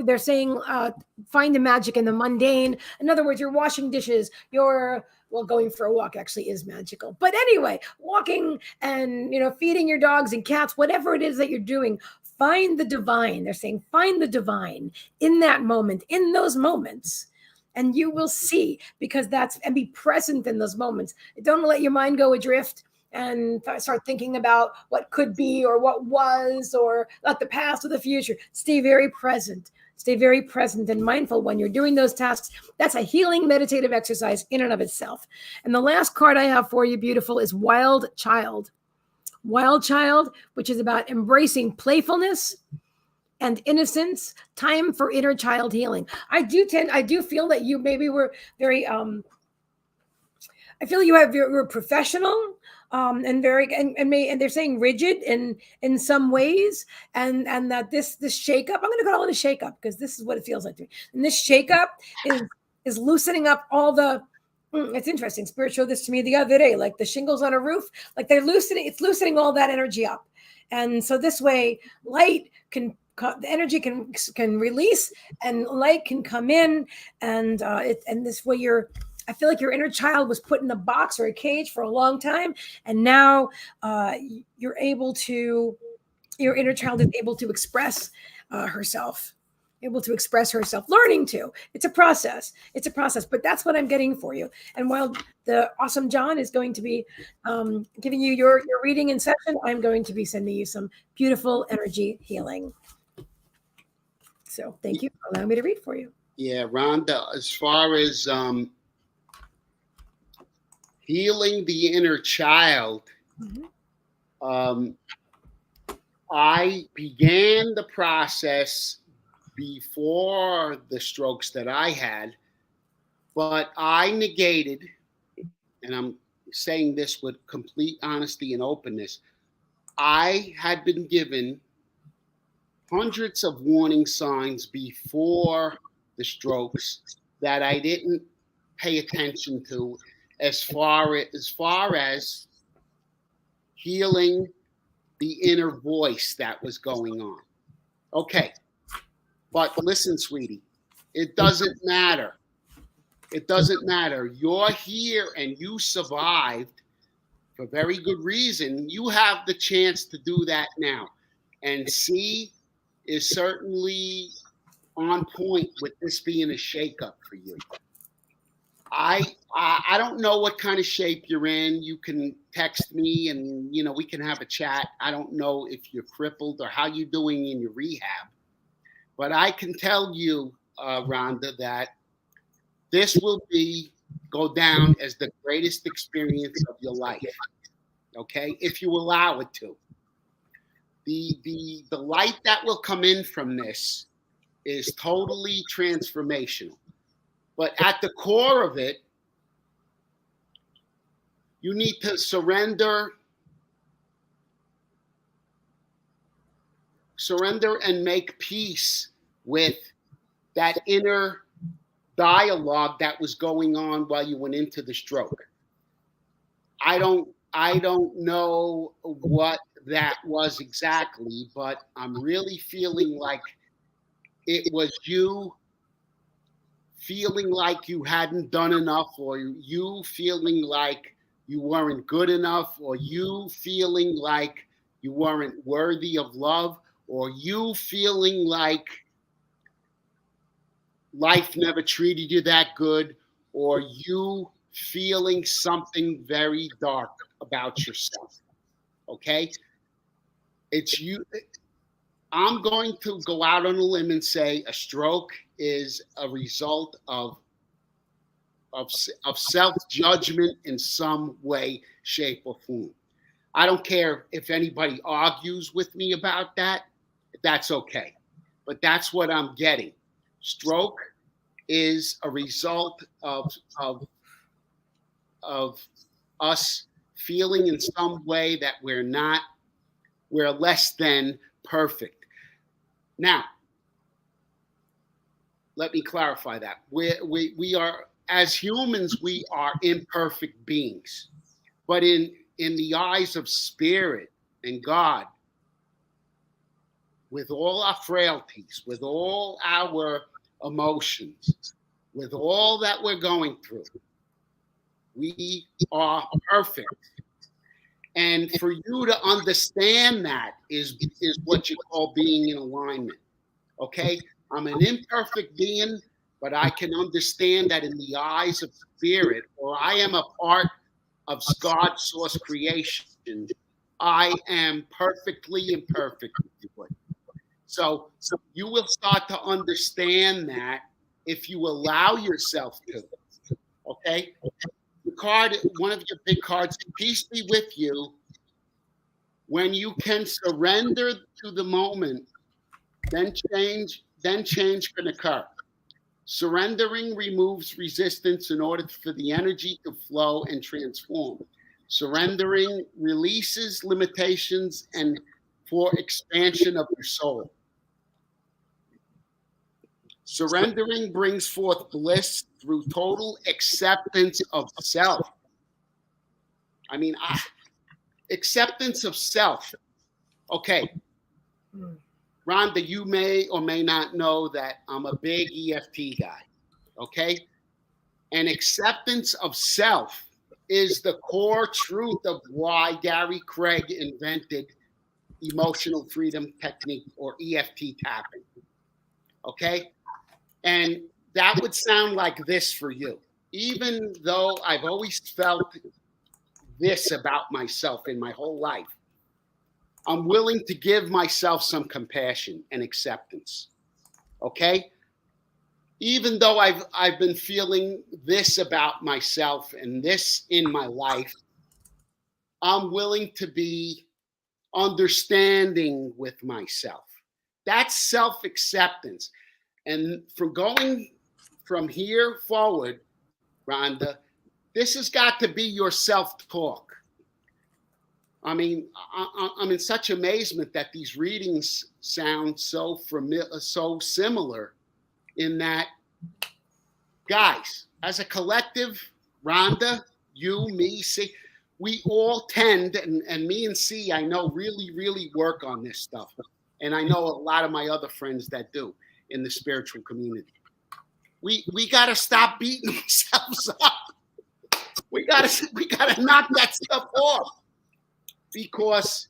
they're saying find the magic in the mundane. In other words, you're washing dishes, going for a walk actually is magical. But anyway, walking and feeding your dogs and cats, whatever it is that you're doing, find the divine. They're saying find the divine in that moment, in those moments. And you will see, and be present in those moments. Don't let your mind go adrift and start thinking about what could be or what was, or not the past or the future. Stay very present. Stay very present and mindful when you're doing those tasks. That's a healing meditative exercise in and of itself. And the last card I have for you, beautiful, is Wild Child. Wild Child, which is about embracing playfulness and innocence, time for inner child healing. I do feel that you maybe were very, I feel you're professional, and very, and they're saying rigid in some ways, and that this shakeup, I'm going to call it a shakeup because this is what it feels like to me. And this shakeup is loosening up all the. It's interesting. Spirit showed this to me the other day, like the shingles on a roof, like it's loosening all that energy up, and so this way, light the energy can release, and light can come in, and this way I feel like your inner child was put in a box or a cage for a long time, and now your inner child is able to express herself. Learning to. It's a process, but that's what I'm getting for you. And while the awesome John is going to be giving you your reading in session, I'm going to be sending you some beautiful energy healing. So thank you for allowing me to read for you. Yeah, Rhonda, as far as healing the inner child, I began the process before the strokes that I had, but I negated, and I'm saying this with complete honesty and openness, I had been given hundreds of warning signs before the strokes that I didn't pay attention to, as far as healing the inner voice that was going on. Okay. But listen, sweetie, it doesn't matter. It doesn't matter. You're here and you survived for very good reason. You have the chance to do that now. And C is certainly on point with this being a shakeup for you. I don't know what kind of shape you're in. You can text me and, we can have a chat. I don't know if you're crippled or how you're doing in your rehab. But I can tell you, Rhonda, that this will go down as the greatest experience of your life, okay? If you allow it to. The light that will come in from this is totally transformational. But at the core of it, you need to surrender and make peace with that inner dialogue that was going on while you went into the stroke. I don't know what that was exactly, but I'm really feeling like it was you feeling like you hadn't done enough, or you feeling like you weren't good enough, or you feeling like you weren't worthy of love, or you feeling like life never treated you that good, or you feeling something very dark about yourself. Okay? It's you. I'm going to go out on a limb and say a stroke is a result of self-judgment in some way, shape, or form. I don't care if anybody argues with me about that. That's okay. But that's what I'm getting. Stroke is a result of us feeling in some way that we're less than perfect. Now, let me clarify that. We are, as humans, we are imperfect beings. But in the eyes of spirit and God, with all our frailties, with all our emotions, with all that we're going through, we are perfect. And for you to understand that is what you call being in alignment. Okay? I'm an imperfect being, but I can understand that in the eyes of spirit, or I am a part of God's source creation. I am perfectly imperfect. So you will start to understand that if you allow yourself to. Okay? The card, one of your big cards, peace be with you. When you can surrender to the moment, then change can occur. Surrendering removes resistance in order for the energy to flow and transform. Surrendering releases limitations and for expansion of your soul. Surrendering brings forth bliss through total acceptance of self. I mean, acceptance of self. Okay. Rhonda, you may or may not know that I'm a big EFT guy. Okay. And acceptance of self is the core truth of why Gary Craig invented emotional freedom technique, or EFT tapping. Okay. And that would sound like this for you. Even though I've always felt this about myself in my whole life, I'm willing to give myself some compassion and acceptance. Okay? Even though I've been feeling this about myself and this in my life, I'm willing to be understanding with myself. That's self-acceptance. And going from here forward, Rhonda, this has got to be your self-talk. I mean, I'm in such amazement that these readings sound so similar in that, guys, as a collective, Rhonda, you, me, see, we all tend, and me and C, I know, really, really work on this stuff. And I know a lot of my other friends that do in the spiritual community. We got to stop beating ourselves up. We got to knock that stuff off because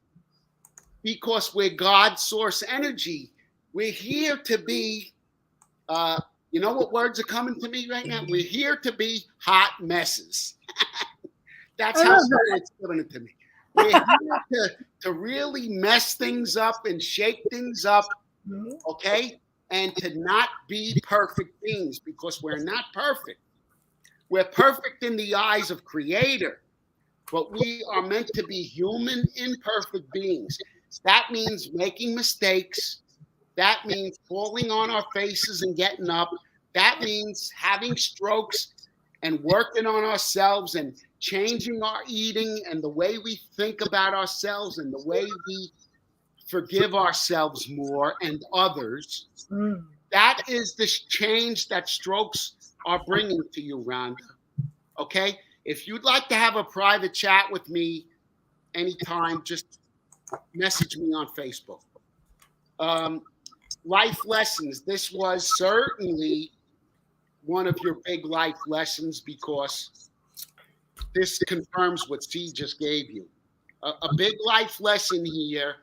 we're God source energy. We're here to be, you know what words are coming to me right now? We're here to be hot messes. That's how it's giving it to me. We're here to really mess things up and shake things up, okay? And to not be perfect beings, because we're not perfect. We're perfect in the eyes of Creator, but we are meant to be human, imperfect beings. That means making mistakes. That means falling on our faces and getting up. That means having strokes and working on ourselves and changing our eating and the way we think about ourselves and the way we forgive ourselves more and others. That is the change that strokes are bringing to you, Rhonda. Okay? If you'd like to have a private chat with me anytime, just message me on Facebook. Life lessons. This was certainly one of your big life lessons because this confirms what C just gave you. A big life lesson here.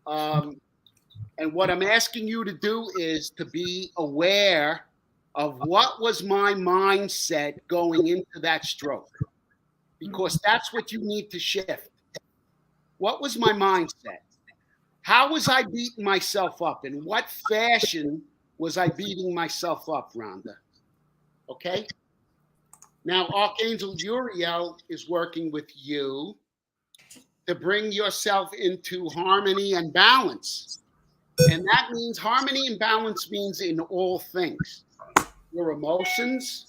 And what I'm asking you to do is to be aware of what was my mindset going into that stroke, because that's what you need to shift. What was my mindset? How was I beating myself up? In what fashion was I beating myself up, Rhonda? Okay? Now, Archangel Uriel is working with you to bring yourself into harmony and balance. And that means harmony and balance means in all things. Your emotions,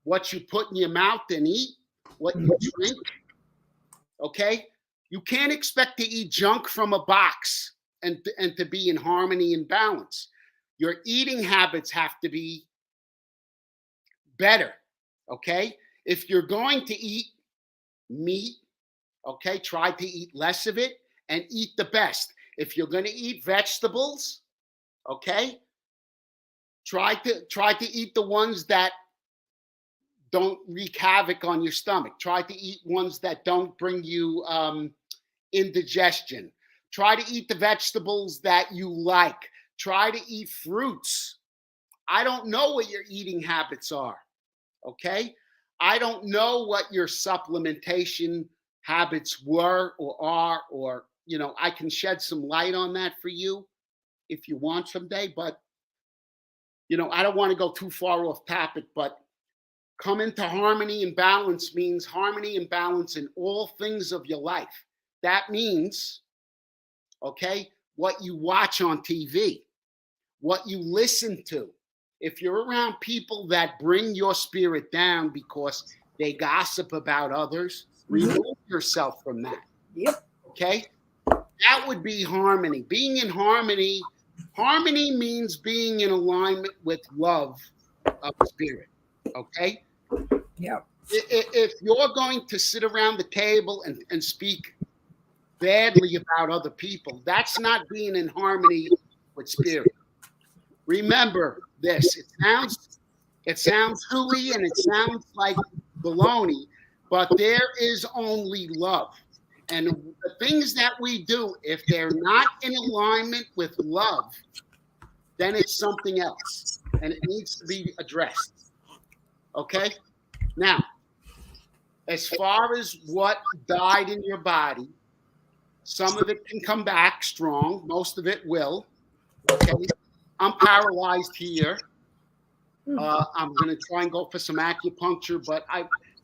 what you put in your mouth and eat, what you drink. Okay? You can't expect to eat junk from a box and to be in harmony and balance. Your eating habits have to be better. Okay? If you're going to eat meat, okay, try to eat less of it and eat the best. If you're going to eat vegetables, okay, try to eat the ones that don't wreak havoc on your stomach. Try to eat ones that don't bring you indigestion. Try to eat the vegetables that you like. Try to eat fruits. I don't know what your eating habits are, okay? I don't know what your supplementation habits were or are, or, you know, I can shed some light on that for you if you want someday, but, you know, I don't want to go too far off topic, but come into harmony and balance means harmony and balance in all things of your life. That means, okay, what you watch on TV, what you listen to. If you're around people that bring your spirit down because they gossip about others, remove yourself from that. Yep. Okay? That would be harmony. Being in harmony, harmony means being in alignment with love of spirit. Okay? Yep. If you're going to sit around the table and speak badly about other people, that's not being in harmony with spirit. Remember this. It sounds hooey and it sounds like baloney, but there is only love. And the things that we do, if they're not in alignment with love, then it's something else. And it needs to be addressed. Okay? Now, as far as what died in your body, some of it can come back strong. Most of it will. Okay? I'm paralyzed here. I'm going to try and go for some acupuncture, but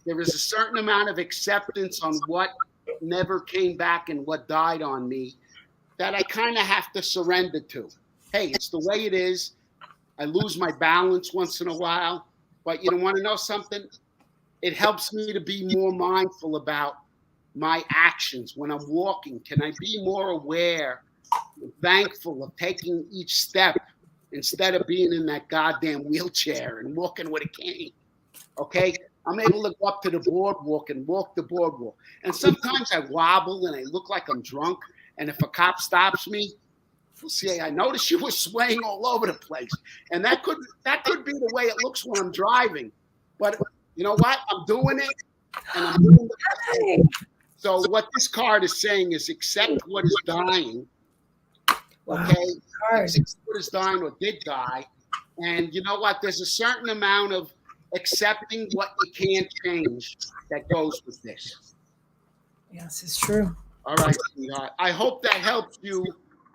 there is a certain amount of acceptance on what never came back and what died on me that I kind of have to surrender to. Hey, it's the way it is. I lose my balance once in a while, but you don't want to know something? It helps me to be more mindful about my actions when I'm walking. Can I be more aware and thankful of taking each step instead of being in that goddamn wheelchair and walking with a cane? Okay? I'm able to go up to the boardwalk and walk the boardwalk. And sometimes I wobble and I look like I'm drunk. And if a cop stops me, he'll say, I noticed you were swaying all over the place. And that could be the way it looks when I'm driving. But you know what? I'm doing it. And I'm doing it. So what this card is saying is accept what is dying. Okay? Accept what is dying or did die. And you know what? There's a certain amount of accepting what you can't change that goes with this. Yes, it's true. All right, sweetheart. I hope that helps you,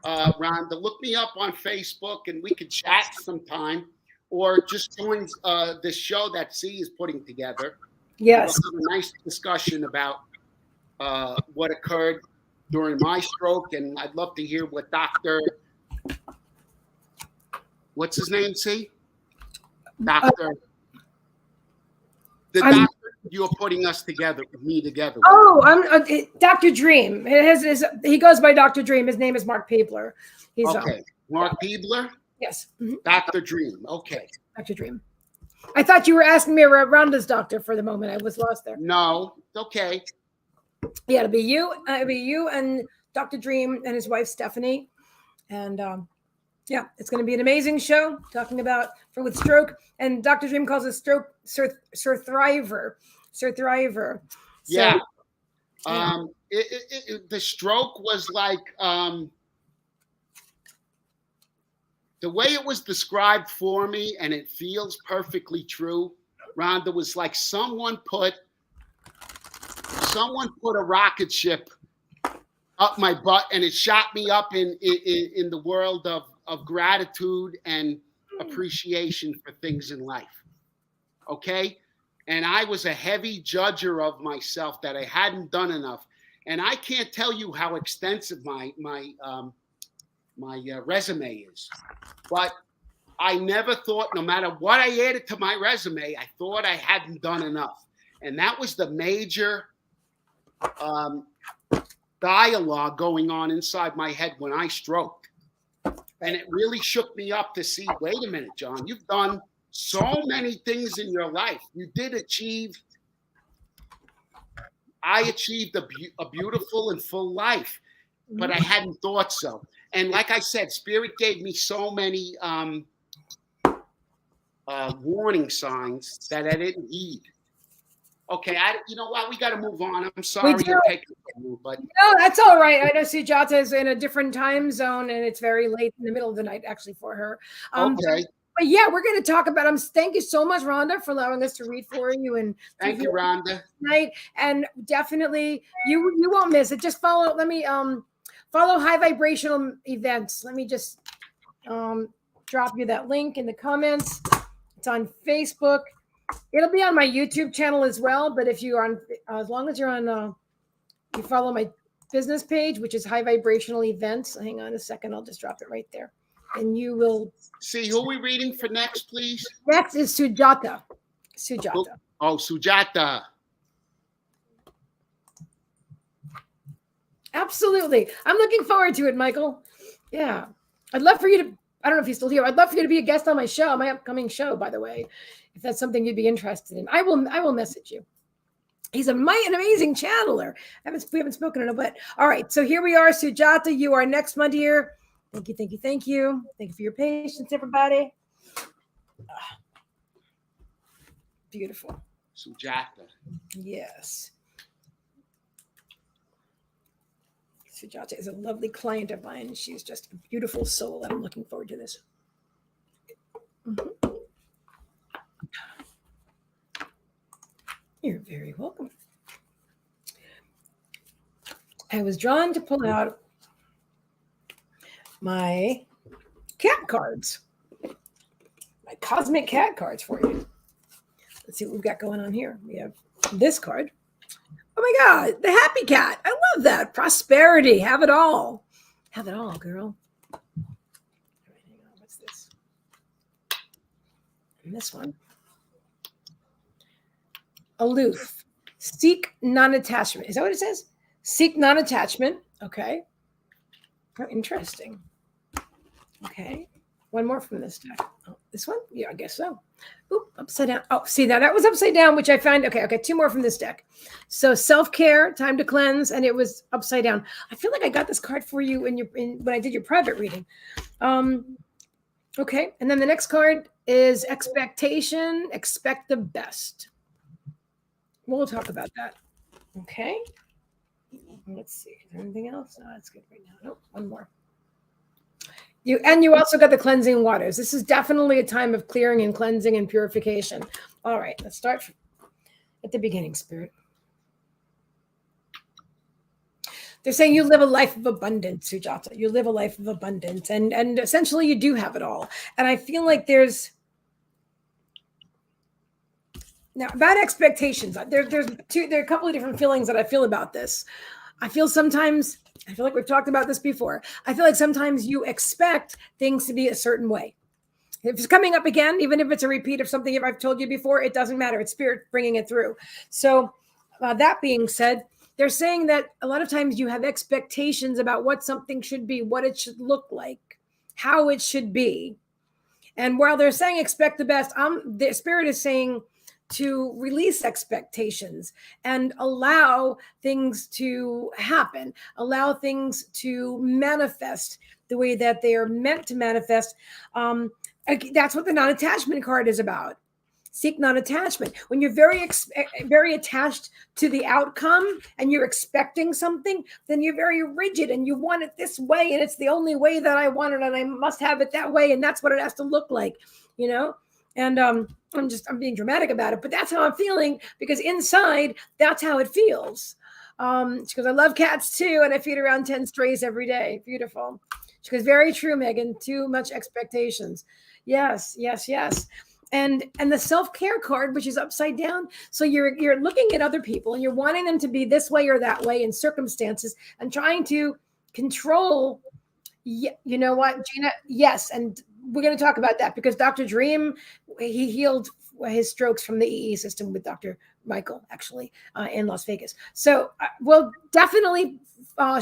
Rhonda. Look me up on Facebook and we could chat sometime, or just join this show that C is putting together. Yes. We'll have a nice discussion about what occurred during my stroke, and I'd love to hear what what's his name, C? Doctor. The doctor you're putting us together, me together. Oh, I'm Dr. Dream. He goes by Dr. Dream. His name is Mark Peebler. He's okay. Mark Peebler? Yes. Mm-hmm. Dr. Dream. Okay. Dr. Dream. I thought you were asking me about Rhonda's doctor for the moment. I was lost there. No, okay. Yeah, it'll be you. It'll be you and Dr. Dream and his wife Stephanie, and yeah, it's going to be an amazing show talking about with stroke. And Dr. Dream calls it stroke Sir Thriver. Sir Thriver. So, yeah. Yeah. The stroke was like the way it was described for me, and it feels perfectly true. Rhonda, was like someone put a rocket ship up my butt, and it shot me up in the world of gratitude and appreciation for things in life. Okay? And I was a heavy judger of myself that I hadn't done enough. And I can't tell you how extensive my resume is. But I never thought, no matter what I added to my resume, I thought I hadn't done enough. And that was the major dialogue going on inside my head when I stroked. And it really shook me up to see, wait a minute, John, you've done so many things in your life. You did achieve. I achieved a beautiful and full life, but I hadn't thought so. And like I said, Spirit gave me so many warning signs that I didn't heed. Okay, you know what? We got to move on. I'm sorry you're taking it, but no, that's all right. I know Sujata is in a different time zone, and it's very late in the middle of the night, actually, for her. Okay. But yeah, we're going to talk about. Thank you so much, Rhonda, for allowing us to read for you. And thank you, Rhonda. Tonight, and definitely you won't miss it. Just follow. Let me follow High Vibrational Events. Let me just drop you that link in the comments. It's on Facebook. It'll be on my YouTube channel as well. But if you're on, as long as you're on, you follow my business page, which is High Vibrational Events. Hang on a second. I'll just drop it right there. And you will see who are we reading for next, please. Next is Sujata. Sujata. Oh, Sujata. Absolutely. I'm looking forward to it, Michael. Yeah. I'd love for you to, I don't know if he's still here. I'd love for you to be a guest on my show, my upcoming show, by the way, if that's something you'd be interested in. I will message you. He's an amazing channeler. We haven't spoken in a bit. All right. So here we are, Sujata. You are next, my dear. Thank you, thank you, thank you. Thank you for your patience, everybody. Beautiful. Sujata. Yes. Sujata is a lovely client of mine. She's just a beautiful soul, and I'm looking forward to this. Mm-hmm. You're very welcome. I was drawn to pull out my cat cards, my cosmic cat cards for you. Let's see what we've got going on here. We have this card. Oh my God, the happy cat. I love that. Prosperity. Have it all. Have it all, girl. All right, hang on. What's this? And this one. Aloof. Seek non-attachment. Is that what it says? Seek non-attachment. Okay. Oh, interesting. Okay. One more from this deck. Oh, this one? Yeah, I guess so. Oop, upside down. Oh, see, now that was upside down, which I find, okay, two more from this deck. So self-care, time to cleanse, and it was upside down. I feel like I got this card for you when I did your private reading. Okay, and then the next card is expectation, expect the best. We'll talk about that. Okay. Let's see. Is there anything else? No, that's good right now. Nope, one more. You also got the cleansing waters. This is definitely a time of clearing and cleansing and purification. All right, let's start at the beginning, Spirit. They're saying you live a life of abundance, Sujata. You live a life of abundance, and essentially you do have it all. And I feel like there's now about expectations. There are a couple of different feelings that I feel about this. I feel like we've talked about this before. I feel like sometimes you expect things to be a certain way. If it's coming up again, even if it's a repeat of something I've told you before, it doesn't matter. It's Spirit bringing it through. So that being said, they're saying that a lot of times you have expectations about what something should be, what it should look like, how it should be. And while they're saying expect the best, the Spirit is saying to release expectations and allow things to happen, allow things to manifest the way that they are meant to manifest. That's what the non-attachment card is about. Seek non-attachment. When you're very attached to the outcome and you're expecting something, then you're very rigid and you want it this way, and it's the only way that I want it, and I must have it that way, and that's what it has to look like, And I'm being dramatic about it, but that's how I'm feeling, because inside, that's how it feels. She goes, I love cats too, and I feed around 10 strays every day. Beautiful. She goes, very true, Meagan. Too much expectations. Yes. And the self-care card, which is upside down. So you're looking at other people and you're wanting them to be this way or that way in circumstances and trying to control. You know what, Gina? Yes. And we're going to talk about that because Dr. Dream, he healed his strokes from the EE system with Dr. Michael, actually, in Las Vegas. So we'll definitely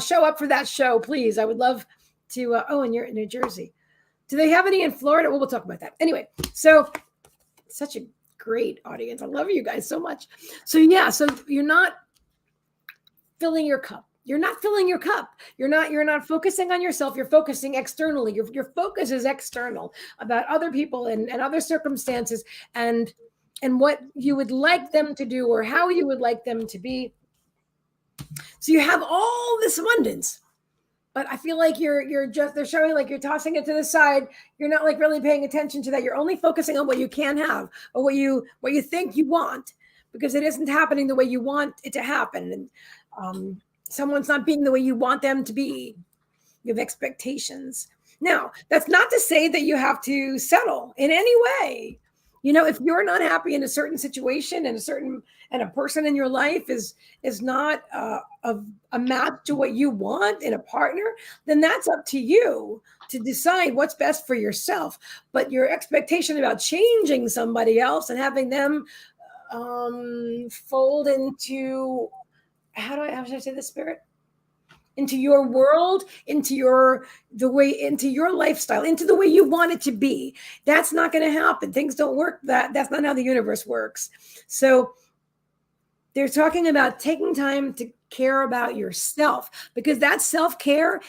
show up for that show, please. I would love to. And you're in New Jersey. Do they have any in Florida? Well, we'll talk about that. Anyway, so such a great audience. I love you guys so much. So you're not filling your cup. You're not filling your cup. You're not focusing on yourself. You're focusing externally. Your focus is external about other people and other circumstances and what you would like them to do or how you would like them to be. So you have all this abundance, but I feel like they're showing like you're tossing it to the side. You're not like really paying attention to that. You're only focusing on what you can have or what you think you want, because it isn't happening the way you want it to happen. And someone's not being the way you want them to be. You have expectations. Now, that's not to say that you have to settle in any way. If you're not happy in a certain situation and a person in your life is not a match to what you want in a partner, then that's up to you to decide what's best for yourself. But your expectation about changing somebody else and having them fold into, how should I say this, Spirit? Into your world, into your lifestyle, into the way you want it to be. That's not going to happen. Things don't work. That's not how the universe works. So they're talking about taking time to care about yourself, because that self-care,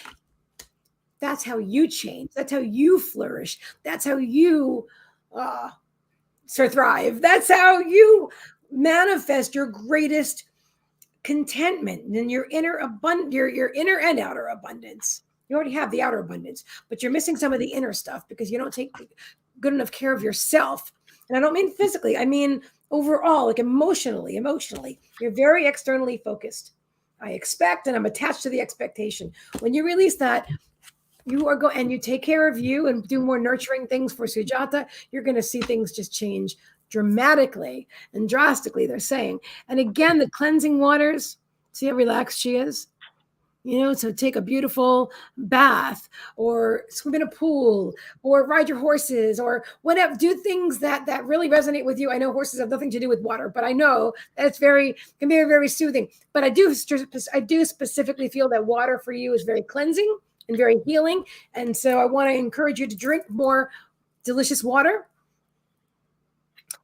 that's how you change. That's how you flourish. That's how you thrive. That's how you manifest your greatest contentment and your inner your inner and outer abundance. You already have the outer abundance, but you're missing some of the inner stuff because you don't take good enough care of yourself. And I don't mean physically, I mean overall, like emotionally. You're very externally focused. I expect, and I'm attached to the expectation. When you release that, you are and you take care of you and do more nurturing things for Sujata, you're going to see things just change dramatically and drastically, they're saying. And again, the cleansing waters, see how relaxed she is? So take a beautiful bath or swim in a pool or ride your horses or whatever. Do things that really resonate with you. I know horses have nothing to do with water, but I know that can be very, very soothing. But I do specifically feel that water for you is very cleansing and very healing. And so I want to encourage you to drink more delicious water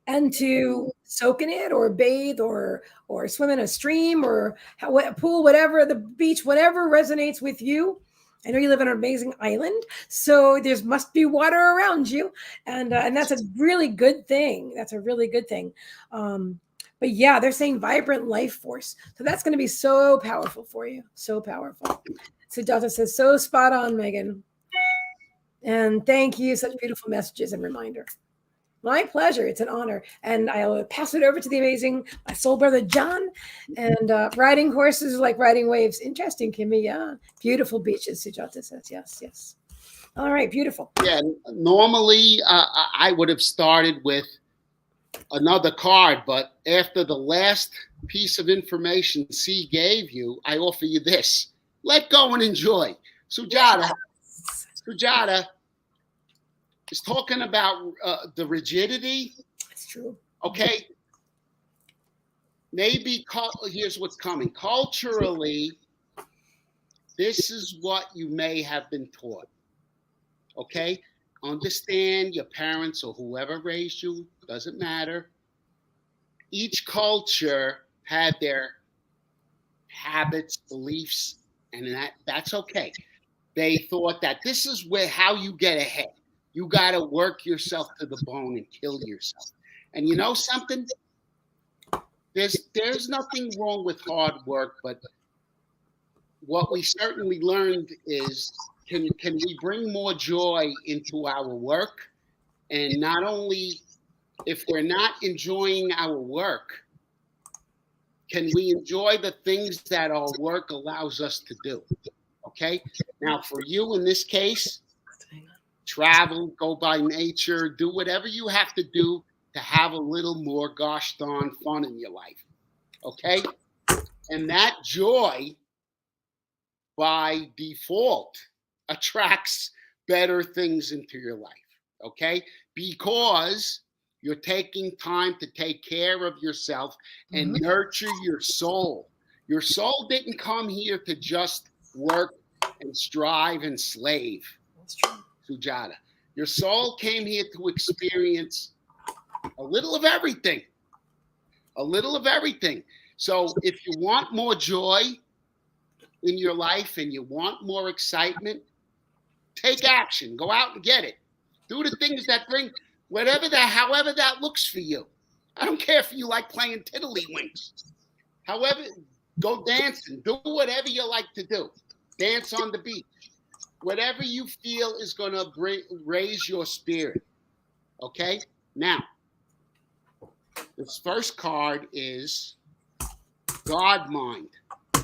and to soak in it or bathe or swim in a stream or a pool, whatever, the beach, whatever resonates with you. I know you live on an amazing island, so there must be water around you, and that's a really good thing. That's a really good thing. But yeah, they're saying vibrant life force, so that's going to be so powerful for you, so powerful. So Delta says, so spot on, Megan, and thank you. Such beautiful messages and reminder. My pleasure. It's an honor. And I'll pass it over to the amazing, my soul brother, John. And riding horses is like riding waves. Interesting, Kimmy. Yeah. Beautiful beaches, Sujata says. Yes, yes. All right. Beautiful. Yeah. Normally, I would have started with another card, but after the last piece of information C gave you, I offer you this. Let go and enjoy. Sujata. Yes. Sujata is talking about the rigidity. That's true. Okay. Maybe here's what's coming. Culturally, this is what you may have been taught. Okay. Understand your parents or whoever raised you, doesn't matter. Each culture had their habits, beliefs, and that's okay. They thought that this is how you get ahead. You got to work yourself to the bone and kill yourself. And you know something? There's nothing wrong with hard work, but what we certainly learned is can we bring more joy into our work? And not only if we're not enjoying our work, can we enjoy the things that our work allows us to do? Okay? Now, for you in this case, travel, go by nature, do whatever you have to do to have a little more gosh darn fun in your life. Okay? And that joy, by default, attracts better things into your life. Okay? Because you're taking time to take care of yourself and nurture your soul. Your soul didn't come here to just work and strive and slave. That's true. Sujata. Your soul came here to experience a little of everything. A little of everything. So if you want more joy in your life and you want more excitement, take action. Go out and get it. Do the things that bring however that looks for you. I don't care if you like playing tiddlywinks. However, go dancing. Do whatever you like to do. Dance on the beach. Whatever you feel is going to raise your spirit. Okay? Now, this first card is God mind.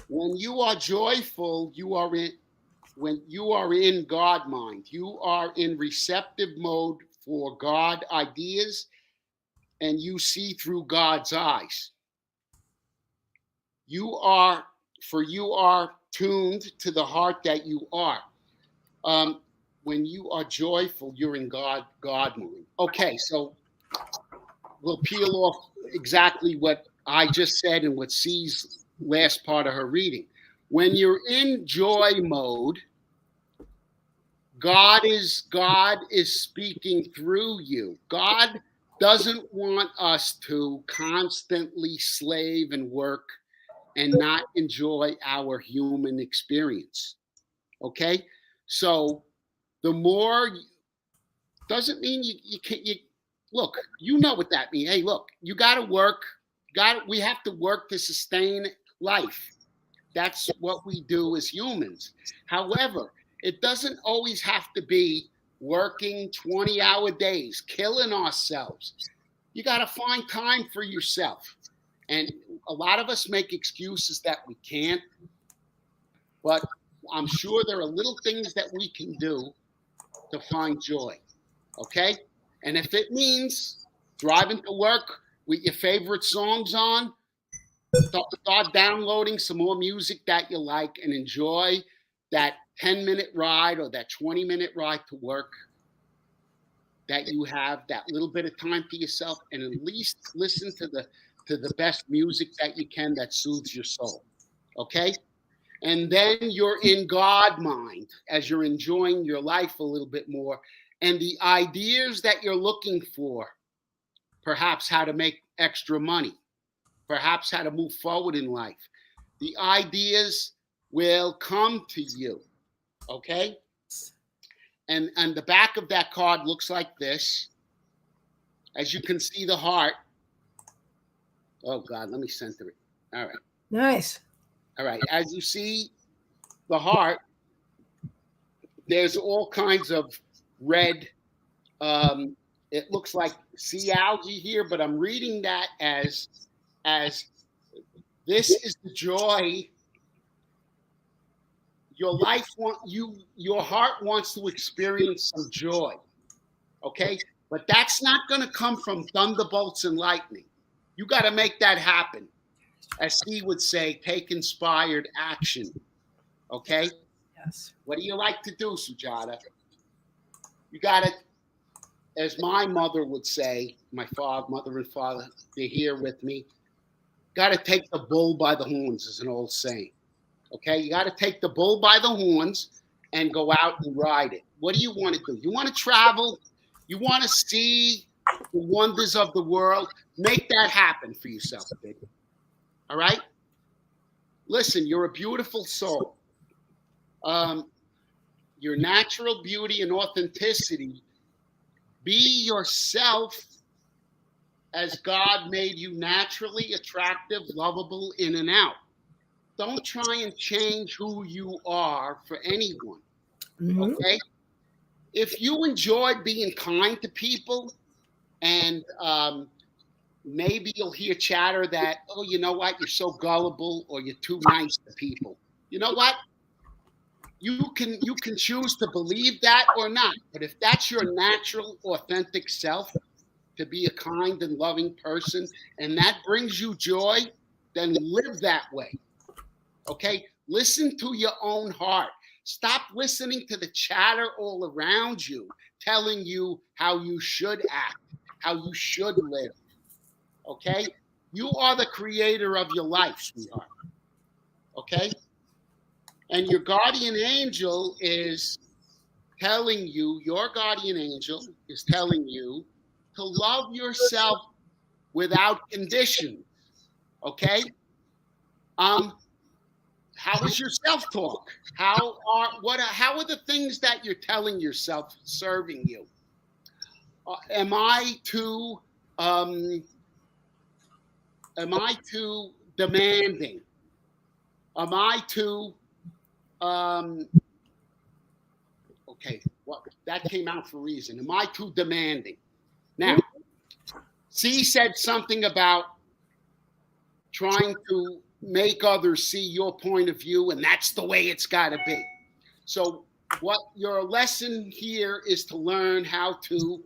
When you are joyful, when you are in God mind. You are in receptive mode for God ideas, and you see through God's eyes. You are tuned to the heart that you are. When you are joyful, you're in God mind. Okay, so we'll peel off exactly what I just said and what C's last part of her reading. When you're in joy mode, God is speaking through you. God doesn't want us to constantly slave and work and not enjoy our human experience. Okay? So the more doesn't mean you can't look, you know what that means. Hey, look, you gotta work. We have to work to sustain life. That's what we do as humans. However, it doesn't always have to be working 20-hour days, killing ourselves. You got to find time for yourself. And a lot of us make excuses that we can't, but I'm sure there are little things that we can do to find joy. Okay? And if it means driving to work with your favorite songs on, start downloading some more music that you like and enjoy that 10-minute ride or that 20-minute ride to work, that you have that little bit of time to yourself and at least listen to the best music that you can that soothes your soul. Okay? And then you're in God mind as you're enjoying your life a little bit more. And the ideas that you're looking for, perhaps how to make extra money, perhaps how to move forward in life, the ideas will come to you. Okay? And the back of that card looks like this. As you can see the heart. Oh, God, let me center it. All right. Nice. All right. As you see the heart, there's all kinds of red. It looks like sea algae here, but I'm reading that as this is the joy. Your heart wants to experience some joy. Okay? But that's not going to come from thunderbolts and lightning. You got to make that happen. As he would say, take inspired action. Okay? Yes. What do you like to do, Sujata? You got to, as my mother would say, my mother and father, they're here with me. Got to take the bull by the horns, is an old saying. Okay? You got to take the bull by the horns and go out and ride it. What do you want to do? You want to travel? You want to see the wonders of the world? Make that happen for yourself, baby. All right? Listen, you're a beautiful soul. Your natural beauty and authenticity. Be yourself as God made you naturally attractive, lovable, in and out. Don't try and change who you are for anyone. Mm-hmm. Okay? If you enjoy being kind to people, and maybe you'll hear chatter that, oh, you know what, you're so gullible, or you're too nice to people. You know what? You can choose to believe that or not. But if that's your natural, authentic self, to be a kind and loving person, and that brings you joy, then live that way. Okay? Listen to your own heart. Stop listening to the chatter all around you, telling you how you should act, how you should live. Okay? You are the creator of your life, sweetheart. Okay? And your guardian angel is telling you, your guardian angel is telling you to love yourself without conditions. Okay? How is your self-talk? How are the things that you're telling yourself serving you? Am I too demanding? Am I too okay, well, that came out for a reason. Am I too demanding? Now, C said something about trying to make others see your point of view, and that's the way it's got to be. So what your lesson here is to learn how to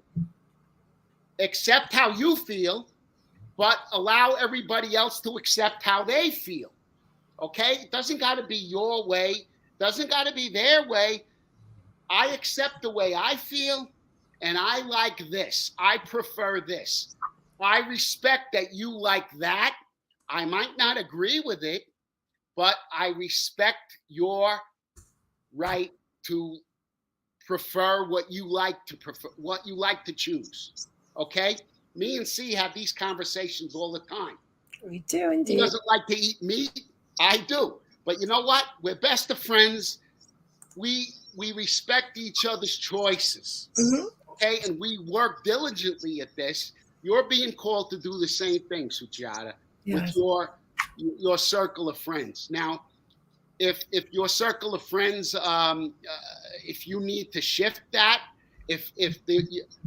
accept how you feel, but allow everybody else to accept how they feel. Okay? It doesn't got to be your way. Doesn't got to be their way. I accept the way I feel, and I like this. I prefer this. I respect that you like that. I might not agree with it, but I respect your right to prefer what you like to choose. Okay? Me and C have these conversations all the time. We do indeed. He doesn't like to eat meat. I do. But you know what? We're best of friends. We respect each other's choices. Mm-hmm. Okay? And we work diligently at this. You're being called to do the same thing, Sujata. Yes. With your circle of friends. Now, if your circle of friends, if you need to shift that,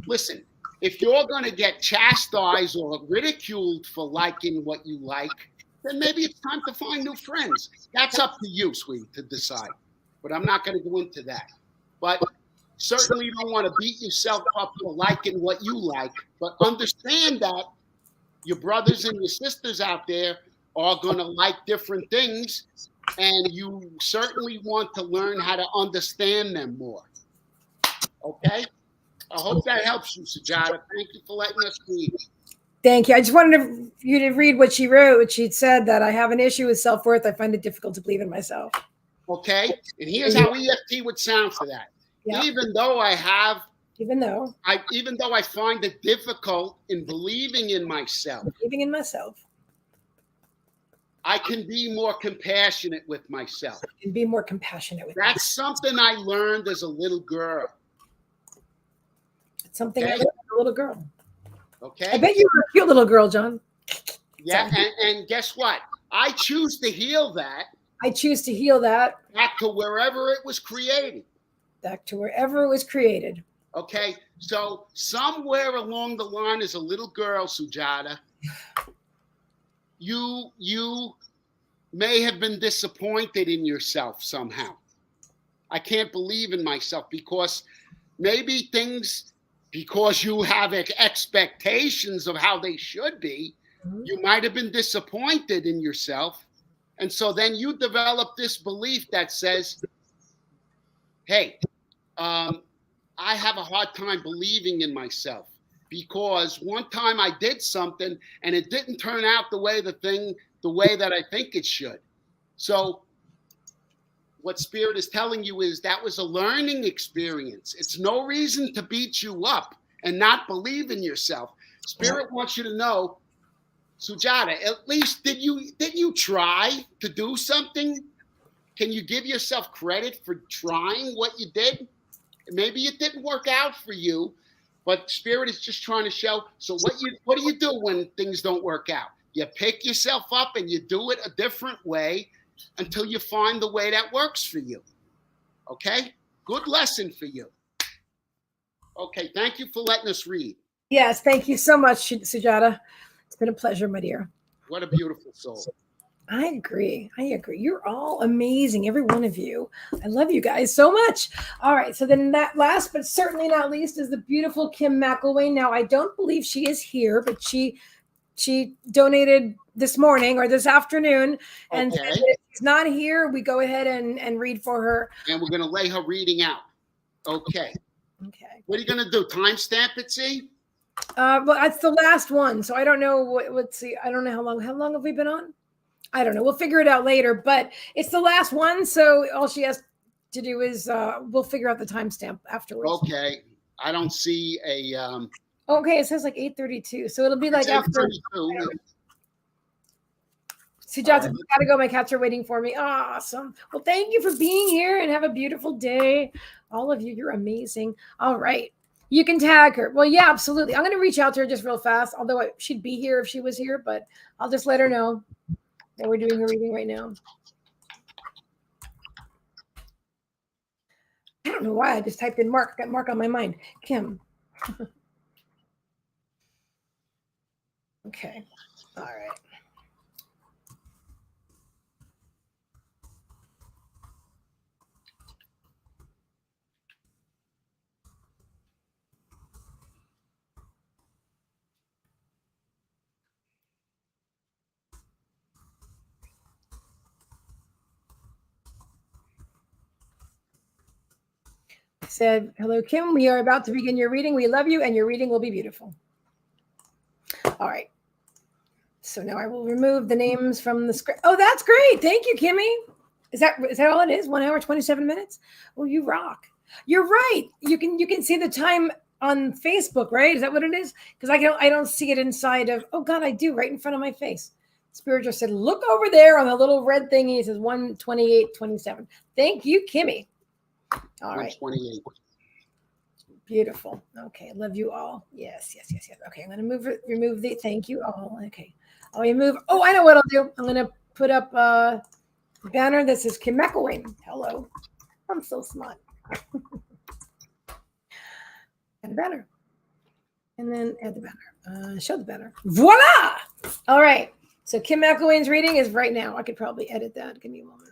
listen, if you're going to get chastised or ridiculed for liking what you like, then maybe it's time to find new friends. That's up to you, sweetie, to decide. But I'm not going to go into that. But certainly you don't want to beat yourself up for liking what you like, but understand that your brothers and your sisters out there are going to like different things, and you certainly want to learn how to understand them more. Okay? I hope that helps you, Sujata. Thank you for letting us read. Thank you. I just wanted you to read what she wrote. She said that I have an issue with self-worth. I find it difficult to believe in myself. Okay? And here's how EFT would sound for that. Yeah. Even though I find it difficult in believing in myself, I can be more compassionate with myself. And be more compassionate with That's something I learned as a little girl. It's something I learned as a little girl. Okay. I bet you were a cute little girl, John. Yeah, and guess what? I choose to heal that. I choose to heal that. Back to wherever it was created. Okay. So somewhere along the line as a little girl, Sujata, you may have been disappointed in yourself somehow. I can't believe in myself because maybe because you have expectations of how they should be, you might have been disappointed in yourself. And so then you develop this belief that says, hey, I have a hard time believing in myself because one time I did something and it didn't turn out the way that I think it should. So what Spirit is telling you is that was a learning experience. It's no reason to beat you up and not believe in yourself. Spirit wants you to know, Sujata, at least did you try to do something? Can you give yourself credit for trying what you did? Maybe it didn't work out for you, but Spirit is just trying to show. So what do you do when things don't work out? You pick yourself up and you do it a different way until you find the way that works for you. Okay? Good lesson for you. Okay, thank you for letting us read. Yes, thank you so much, Sujata. It's been a pleasure, my dear. What a beautiful soul. I agree. You're all amazing, every one of you. I love you guys so much. All right, so then that last but certainly not least is the beautiful Kim McElwain. Now, I don't believe she is here, but she donated this morning or this afternoon, and said that if she's not here, we go ahead and read for her. And we're going to lay her reading out. Okay. What are you going to do? Timestamp it, see? Well, that's the last one, so I don't know let's see. I don't know how long have we been on? I don't know. We'll figure it out later, but it's the last one, so all she has to do is we'll figure out the timestamp afterwards. Okay. I don't see a okay, it says like 8:32, so it'll be like after. Sujata, I gotta go. My cats are waiting for me. Awesome. Well, thank you for being here and have a beautiful day. All of you, you're amazing. All right. You can tag her. Well, yeah, absolutely. I'm going to reach out to her just real fast, although she'd be here if she was here, but I'll just let her know that we're doing her reading right now. I don't know why. I just typed in Mark. Got Mark on my mind. Kim. Okay. All right. Said, hello, Kim. We are about to begin your reading. We love you, and your reading will be beautiful. All right. So now I will remove the names from the script. Oh, that's great. Thank you, Kimmy. Is that all it is? 1 hour, 27 minutes? Oh, you rock. You're right. You can see the time on Facebook, right? Is that what it is? Because I don't see it inside of. Oh God, I do, right in front of my face. Spirit just said, look over there on the little red thingy. It says 1:28:27. Thank you, Kimmy. All right. 28. Beautiful. Okay. Love you all. Yes. Okay. I'm going to remove the thank you all. Okay. I'll remove. Oh, I know what I'll do. I'm going to put up a banner that says Kim McElwain. Hello. I'm so smart. Add a banner. And then add the banner. Show the banner. Voila. All right. So Kim McElwain's reading is right now. I could probably edit that. Give me a moment.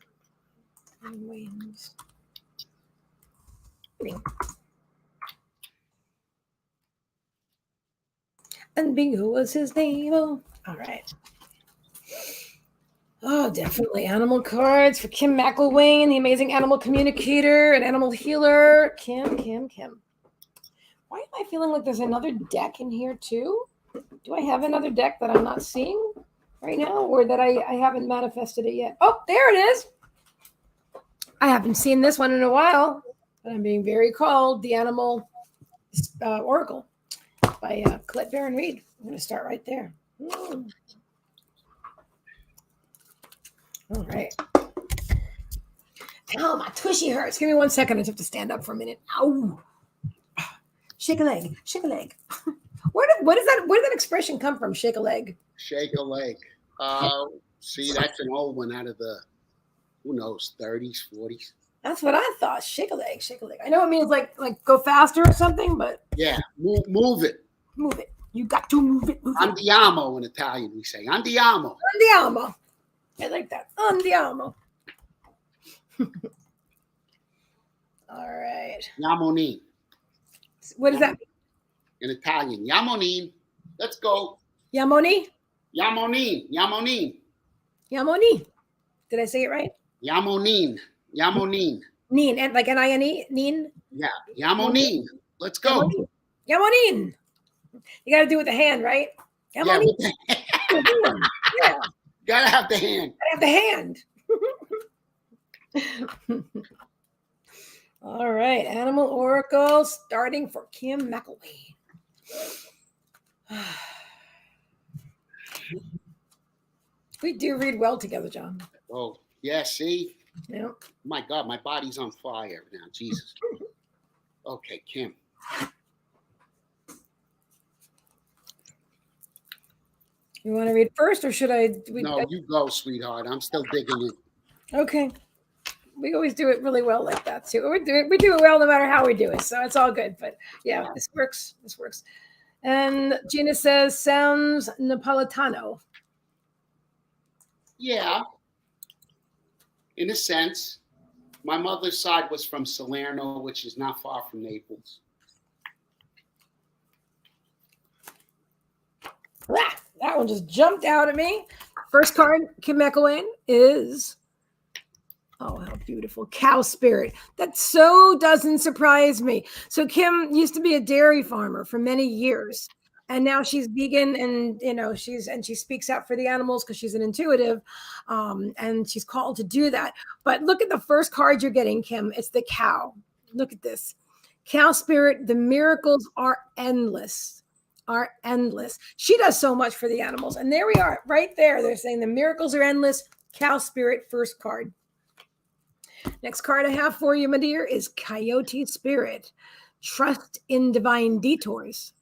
And Bingo was his name. Oh, all right. Oh, definitely animal cards for Kim McElwain, the amazing animal communicator and animal healer. Kim. Why am I feeling like there's another deck in here too? Do I have another deck that I'm not seeing right now, or that I haven't manifested it yet? Oh, there it is. I haven't seen this one in a while, but I'm being very called. The Animal Oracle by Colette Baron Reed. I'm going to start right there. Ooh. All right. Oh, my tushy hurts. Give me 1 second. I just have to stand up for a minute. Ow. Shake a leg. Shake a leg. What does that expression come from? Shake a leg. Shake a leg. See, that's an old one out of the, who knows, 30s, 40s. That's what I thought. Shake a leg. Shake a leg. I know it means like go faster or something, but yeah, move it. Move it. You got to move it. Andiamo in Italian, we say. Andiamo. Andiamo. I like that. Andiamo. All right. Yamonin. What does that mean? In Italian. Yamonin. Let's go. Yamoni? Yamonin. Yamonin. Yamoni. Did I say it right? Yamonin. Yamonin. Neen. And like N-I-N-E? Neen? Yeah. Yamonin. Let's go. Yamonin. You got to do it with the hand, right? Yamonin. Yeah. Yeah. Gotta have the hand. Gotta have the hand. All right, Animal Oracle starting for Kim McElwain. We do read well together, John. Oh, yeah, see? Yeah. My God, my body's on fire now. Jesus. Okay, Kim. You want to read first, or should I? No, you go, sweetheart. I'm still digging in. Okay. We always do it really well like that too. We do it well no matter how we do it, so it's all good. But yeah, this works. This works. And Gina says, sounds Napolitano. Yeah. In a sense, my mother's side was from Salerno, which is not far from Naples. That one just jumped out at me. First card, Kim McElwain, is, oh, how beautiful, Cow Spirit. That so doesn't surprise me. So Kim used to be a dairy farmer for many years, and now she's vegan, and she speaks out for the animals because she's an intuitive, and she's called to do that. But look at the first card you're getting, Kim. It's the cow. Look at this. Cow Spirit, the miracles are endless. Are endless. She does so much for the animals. And there we are, right there. They're saying the miracles are endless. Cow Spirit, first card. Next card I have for you, my dear, is Coyote Spirit. Trust in divine detours.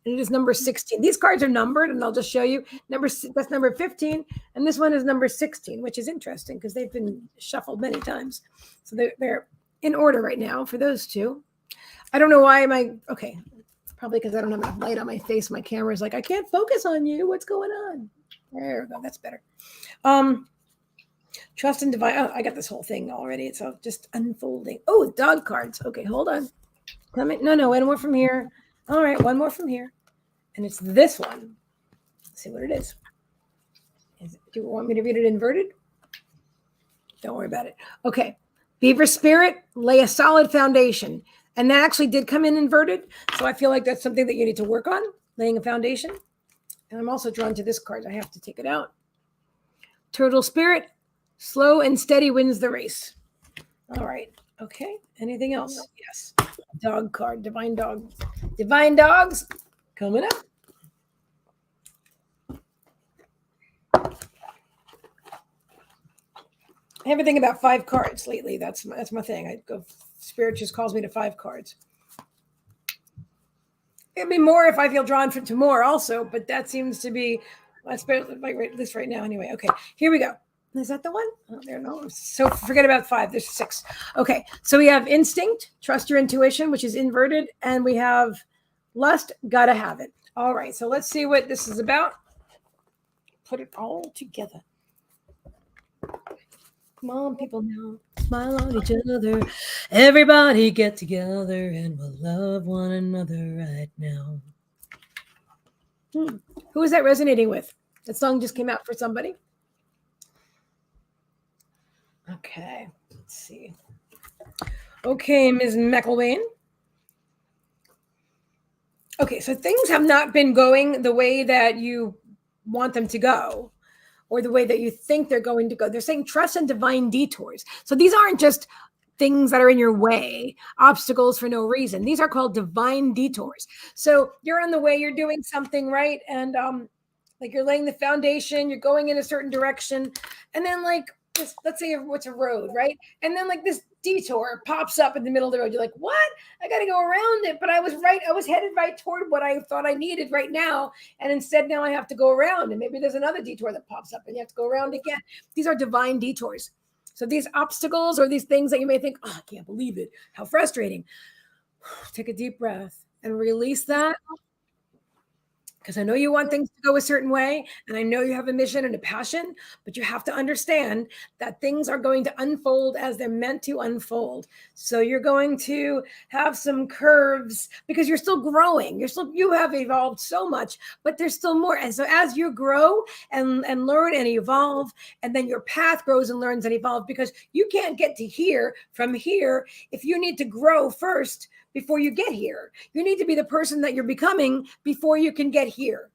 And it is number 16. These cards are numbered, and I'll just show you. That's number 15, and this one is number 16, which is interesting because they've been shuffled many times. So they're in order right now for those two. I don't know why okay. Probably because I don't have enough light on my face. My camera is like, I can't focus on you. What's going on? There we go. That's better. Trust in divine. Oh, I got this whole thing already. It's just unfolding. Oh, dog cards. Okay, hold on. No, one more from here. All right, one more from here. And it's this one. Let's see what it is. Do you want me to read it inverted? Don't worry about it. Okay. Beaver Spirit, lay a solid foundation. And that actually did come in inverted. So I feel like that's something that you need to work on, laying a foundation. And I'm also drawn to this card. I have to take it out. Turtle Spirit, slow and steady wins the race. All right. Okay. Anything else? Yes. Dog card, divine dog. Divine dogs coming up. I have a thing about 5 cards lately. That's my thing. Spirit just calls me to 5 cards. It'd be more if I feel drawn to more also, but that seems to be like this right now anyway. Okay, here we go. Is that the one? Oh, there, no. So forget about 5. There's 6. Okay, so we have instinct, trust your intuition, which is inverted, and we have lust, gotta have it. All right, so let's see what this is about. Put it all together. Come on, people now. Smile on each other. Everybody get together and we'll love one another right now. Who is that resonating with? That song just came out for somebody. Okay, let's see. Okay, Ms. McElwain. Okay, so things have not been going the way that you want them to go, or the way that you think they're going to go. They're saying trust and divine detours. So these aren't just things that are in your way, obstacles for no reason. These are called divine detours. So you're on the way, you're doing something, right? And like you're laying the foundation, you're going in a certain direction, and then like this, let's say it's a road, right? And then like this detour pops up in the middle of the road. You're like, what? I got to go around it. But I was right. I was headed right toward what I thought I needed right now. And instead now I have to go around, and maybe there's another detour that pops up and you have to go around again. These are divine detours. So these obstacles or these things that you may think, oh, I can't believe it. How frustrating. Take a deep breath and release that. Because I know you want things to go a certain way, and I know you have a mission and a passion, but you have to understand that things are going to unfold as they're meant to unfold. So you're going to have some curves because you're still growing. You have evolved so much, but there's still more. And so as you grow and learn and evolve, and then your path grows and learns and evolve, because you can't get to here from here if you need to grow first before you get here. You need to be the person that you're becoming before you can get here.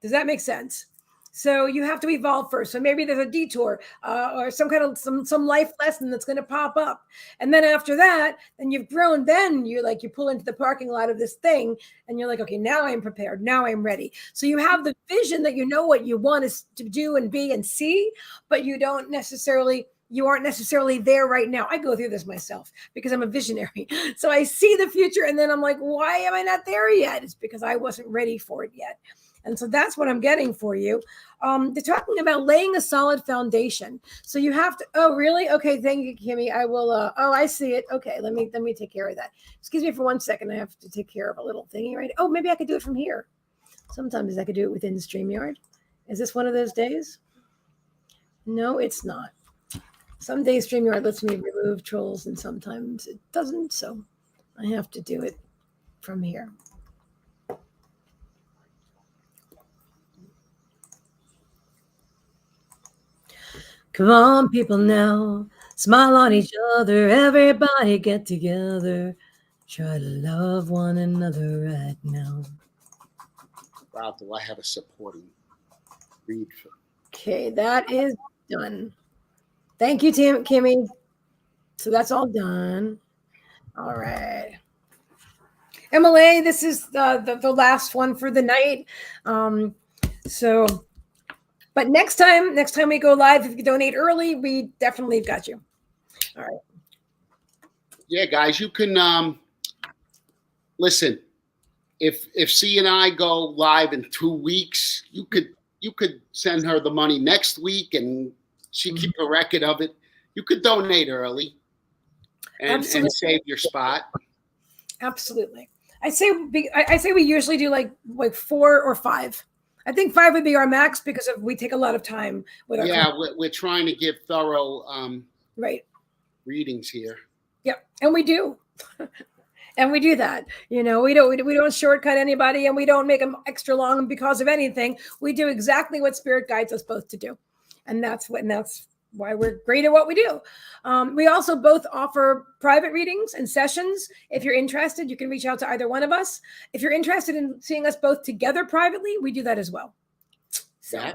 Does that make sense? So you have to evolve first. So maybe there's a detour or some kind of some life lesson that's going to pop up. And then after that, then you've grown. Then you pull into the parking lot of this thing and you're like, okay, now I'm prepared. Now I'm ready. So you have the vision that you know what you want to do and be and see, but you aren't necessarily there right now. I go through this myself because I'm a visionary. So I see the future and then I'm like, why am I not there yet? It's because I wasn't ready for it yet. And so that's what I'm getting for you. They're talking about laying a solid foundation. So you have to, oh, really? Okay. Thank you, Kimmy. I will, I see it. Okay. Let me take care of that. Excuse me for 1 second. I have to take care of a little thingy, right? Oh, maybe I could do it from here. Sometimes I could do it within StreamYard. Is this one of those days? No, it's not. Some days StreamYard lets me remove trolls and sometimes it doesn't. So I have to do it from here. Come on, people now. Smile on each other. Everybody get together. Try to love one another right now. Wow, do I have a supporting read for? Okay, that is done. Thank you, Kimmy. So that's all done. All right. MLA, this is the last one for the night. But next time we go live, if you donate early, we definitely got you. All right. Yeah, guys, you can listen. If C and I go live in 2 weeks, you could send her the money next week and she keep a record of it. You could donate early and save your spot. Absolutely. I say we usually do like 4 or 5. I think 5 would be our max because we take a lot of time with our company. We're trying to give thorough readings here. Yeah, and we do. And we do that. We don't shortcut anybody and we don't make them extra long because of anything. We do exactly what Spirit guides us both to do. And that's why we're great at what we do. We also both offer private readings and sessions. If you're interested, you can reach out to either one of us. If you're interested in seeing us both together privately, we do that as well. So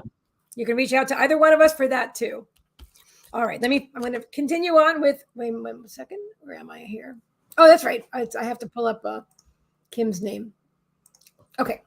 you can reach out to either one of us for that too. All right, I'm going to continue on with, wait a second. Where am I here? Oh, that's right. I have to pull up Kim's name. Okay,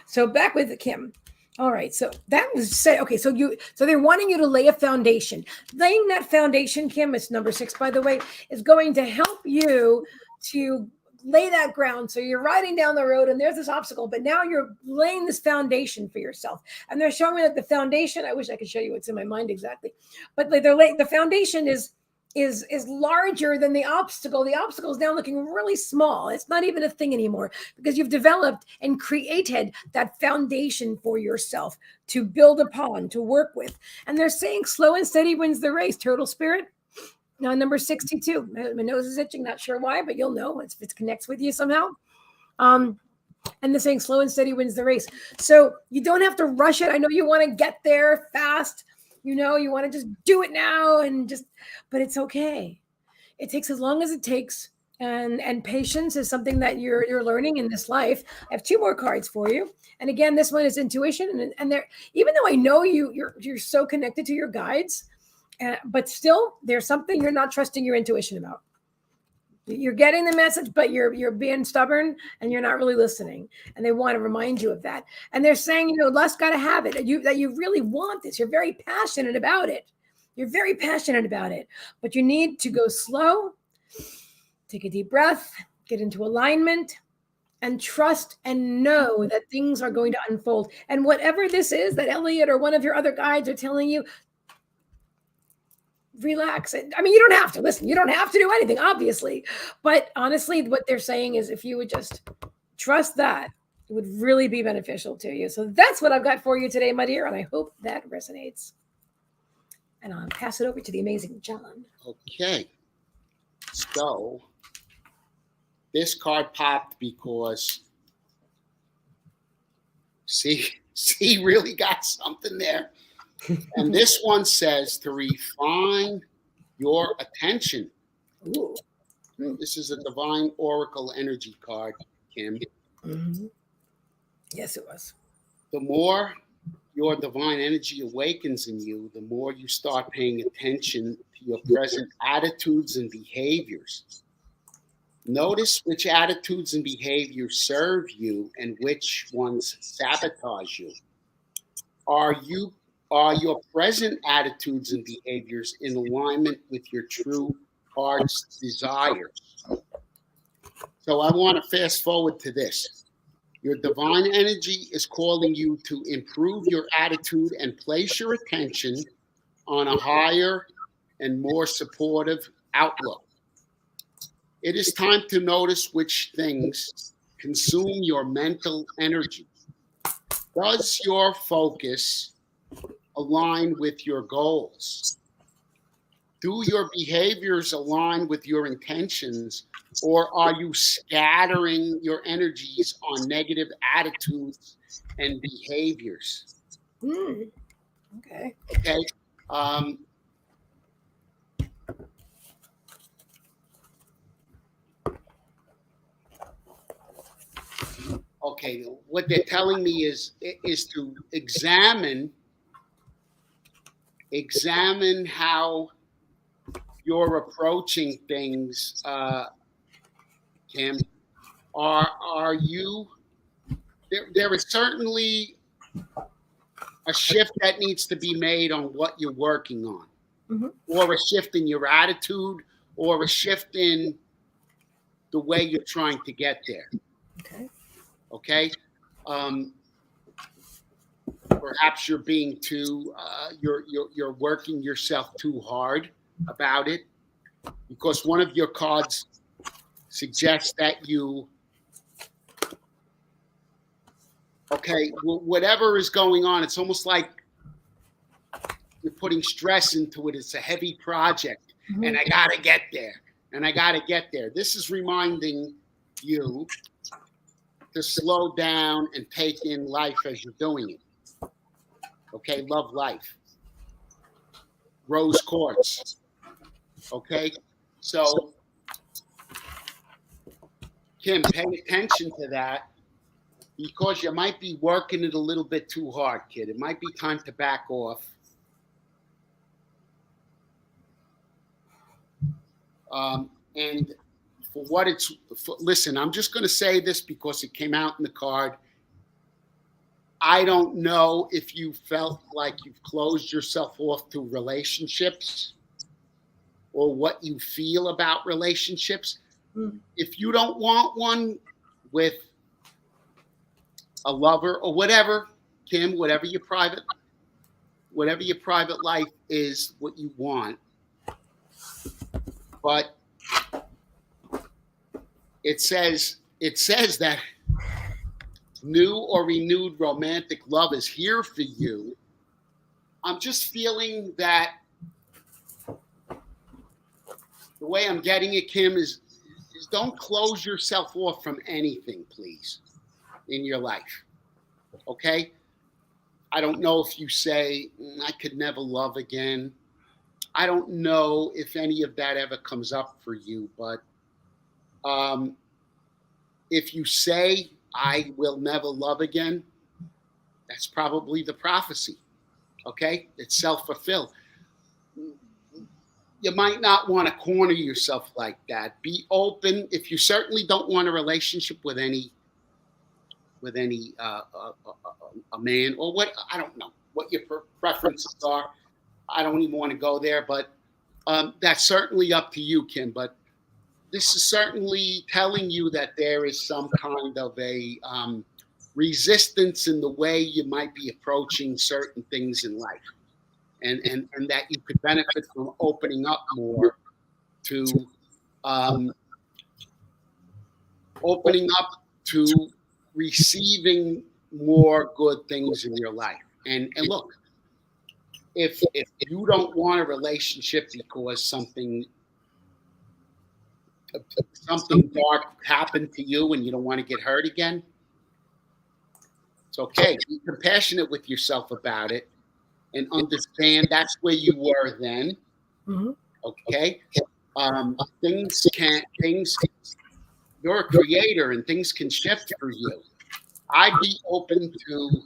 so back with Kim. All right, so that was said. Okay, so they're wanting you to lay a foundation. Laying that foundation, Kim, it's number 6, by the way, is going to help you to lay that ground. So you're riding down the road and there's this obstacle, but now you're laying this foundation for yourself. And they're showing me that the foundation, I wish I could show you what's in my mind exactly, but the foundation is larger than the obstacle. The obstacle is now looking really small. It's not even a thing anymore because you've developed and created that foundation for yourself to build upon, to work with. And they're saying slow and steady wins the race, Turtle Spirit. Now, number 62. My nose is itching, not sure why, but you'll know if it connects with you somehow. And they're saying slow and steady wins the race. So you don't have to rush it. I know you want to get there fast. You want to just do it now but it's okay. It takes as long as it takes. And patience is something that you're learning in this life. I have 2 more cards for you. And again, this one is intuition. And there, even though I know you're so connected to your guides, But still, there's something you're not trusting your intuition about. You're getting the message, but you're being stubborn and you're not really listening. And they want to remind you of that. And they're saying, Lust got to have it. That you really want this. You're very passionate about it. You're very passionate about it. But you need to go slow, take a deep breath, get into alignment, and trust and know that things are going to unfold. And whatever this is that Elliot or one of your other guides are telling you, relax. I mean, you don't have to listen. You don't have to do anything, obviously. But honestly, what they're saying is if you would just trust that, it would really be beneficial to you. So that's what I've got for you today, my dear. And I hope that resonates. And I'll pass it over to the amazing John. Okay. So this card popped because see really got something there. And this one says to refine your attention. Ooh. This is a divine oracle energy card, Kim. Mm-hmm. Yes, it was. The more your divine energy awakens in you, the more you start paying attention to your present attitudes and behaviors. Notice which attitudes and behaviors serve you and which ones sabotage you. Are your present attitudes and behaviors in alignment with your true heart's desires? So I want to fast forward to this. Your divine energy is calling you to improve your attitude and place your attention on a higher and more supportive outlook. It is time to notice which things consume your mental energy. Does your focus align with your goals? Do your behaviors align with your intentions, or are you scattering your energies on negative attitudes and behaviors? Okay. Okay. Okay. What they're telling me is to examine how you're approaching things, Kim. Are you there is certainly a shift that needs to be made on what you're working on, or a shift in your attitude, or a shift in the way you're trying to get there. Okay. Perhaps you're being too you're working yourself too hard about it, because one of your cards suggests that you whatever is going on, it's almost like you're putting stress into it. It's a heavy project, and I gotta get there. This is reminding you to slow down and take in life as you're doing it. Okay, love life. Rose quartz. Okay, so Kim, pay attention to that, because you might be working it a little bit too hard, kid. It might be time to back off. And for what it's, listen, I'm just going to say this because it came out in the card. I don't know if you felt like you've closed yourself off to relationships, or what you feel about relationships. If you don't want one with a lover or whatever, Kim, whatever your private life is, what you want. But it says that new or renewed romantic love is here for you. I'm just feeling that the way I'm getting it, Kim, is don't close yourself off from anything, please, in your life. Okay? I don't know if you say, I could never love again. I don't know if any of that ever comes up for you, but if you say, I will never love again, that's probably the prophecy. Okay? It's self-fulfilled. you might not want to corner yourself like that. Be open. If you certainly don't want a relationship with any a man, or what, I don't know what your preferences are. I don't even want to go there, but that's certainly up to you, Kim. But this is certainly telling you that there is some kind of a resistance in the way you might be approaching certain things in life, and that you could benefit from opening up more to opening up to receiving more good things in your life. And look, if you don't want a relationship because something dark happened to you and you don't want to get hurt again, it's okay. Be compassionate with yourself about it and understand that's where you were then. Mm-hmm. Okay. Things you're a creator and things can shift for you. I'd be open to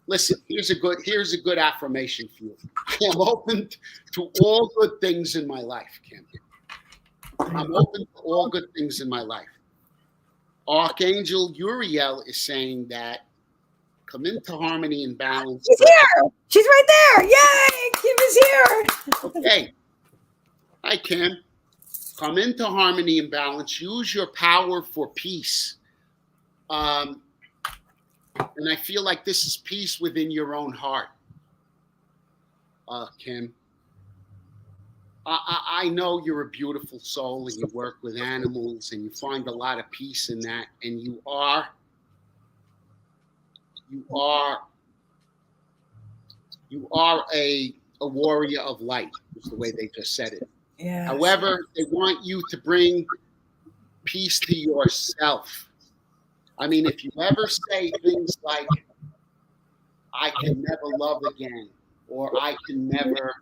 listen. Here's a good affirmation for you. I am open to all good things in my life, Kim. I'm open to all good things in my life. Archangel Uriel is saying that come into harmony and balance. She's here. She's right there. Yay! Kim is here. Okay. Hi, Kim. Come into harmony and balance. Use your power for peace. And I feel like this is peace within your own heart, Kim. I know you're a beautiful soul and you work with animals and you find a lot of peace in that. And you are a warrior of light, is the way they just said it. Yes. However, they want you to bring peace to yourself. I mean, if you ever say things like, I can never love again, or I can never,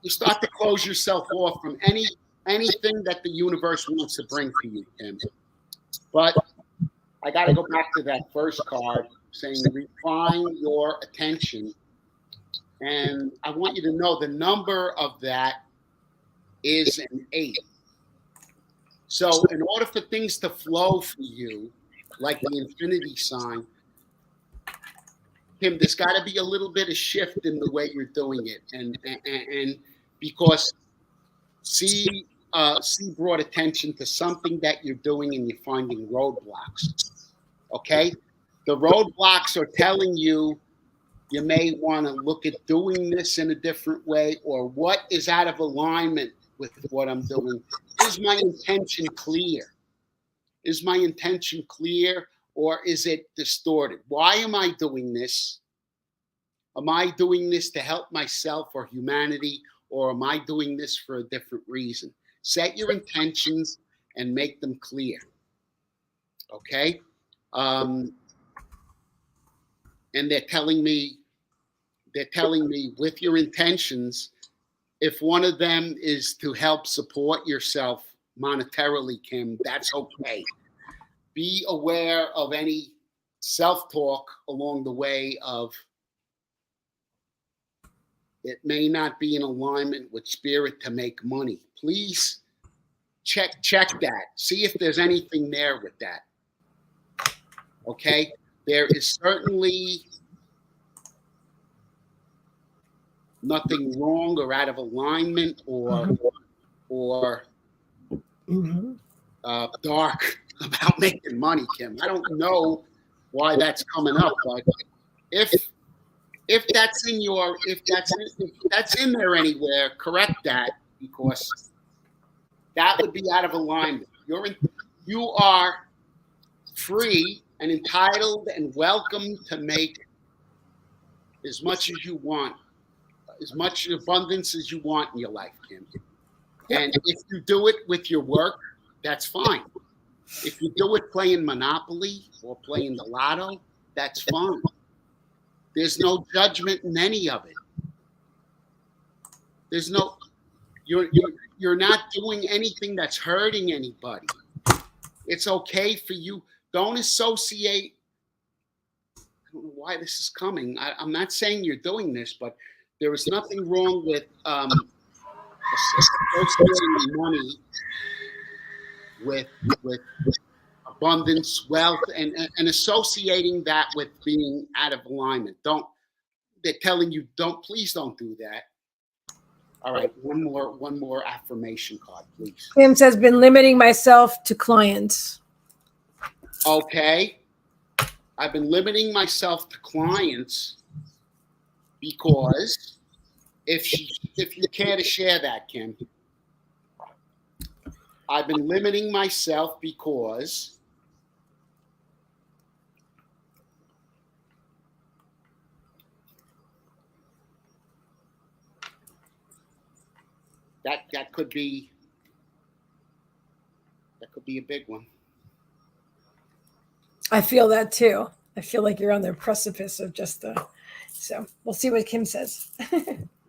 you start to close yourself off from anything that the universe wants to bring to you, Kim. But I got to go back to that first card saying, refine your attention. And I want you to know the number of that is an 8. So in order for things to flow for you, like the infinity sign, Kim, there's got to be a little bit of shift in the way you're doing it. And because C brought attention to something that you're doing and you're finding roadblocks. Okay? The roadblocks are telling you you may want to look at doing this in a different way, or what is out of alignment with what I'm doing. Is my intention clear? Is my intention clear, or is it distorted? Why am I doing this? Am I doing this to help myself or humanity, or am I doing this for a different reason? Set your intentions and make them clear. Okay? And they're telling me with your intentions, if one of them is to help support yourself monetarily, Kim, that's okay. Be aware of any self-talk along the way of it may not be in alignment with spirit to make money. Please check that. See if there's anything there with that. Okay? There is certainly nothing wrong or out of alignment or dark about making money, Kim. I don't know why that's coming up, but if that's in there anywhere, correct that, because that would be out of alignment. You are free and entitled and welcome to make as much as you want, as much abundance as you want in your life, Kim. And if you do it with your work, that's fine. If you do it playing Monopoly or playing the Lotto, that's fine. There's no judgment in any of it. There's no, you're not doing anything that's hurting anybody. It's okay for you. Don't associate. I don't know why this is coming. I'm not saying you're doing this, but there is nothing wrong with associating money with abundance, wealth, and associating that with being out of alignment. They're telling you please don't do that. All right, one more affirmation card, please. Kim says, been limiting myself to clients. Okay. I've been limiting myself to clients because if you care to share that, Kim. I've been limiting myself because that could be a big one. I feel that too. I feel like you're on the precipice of so we'll see what Kim says.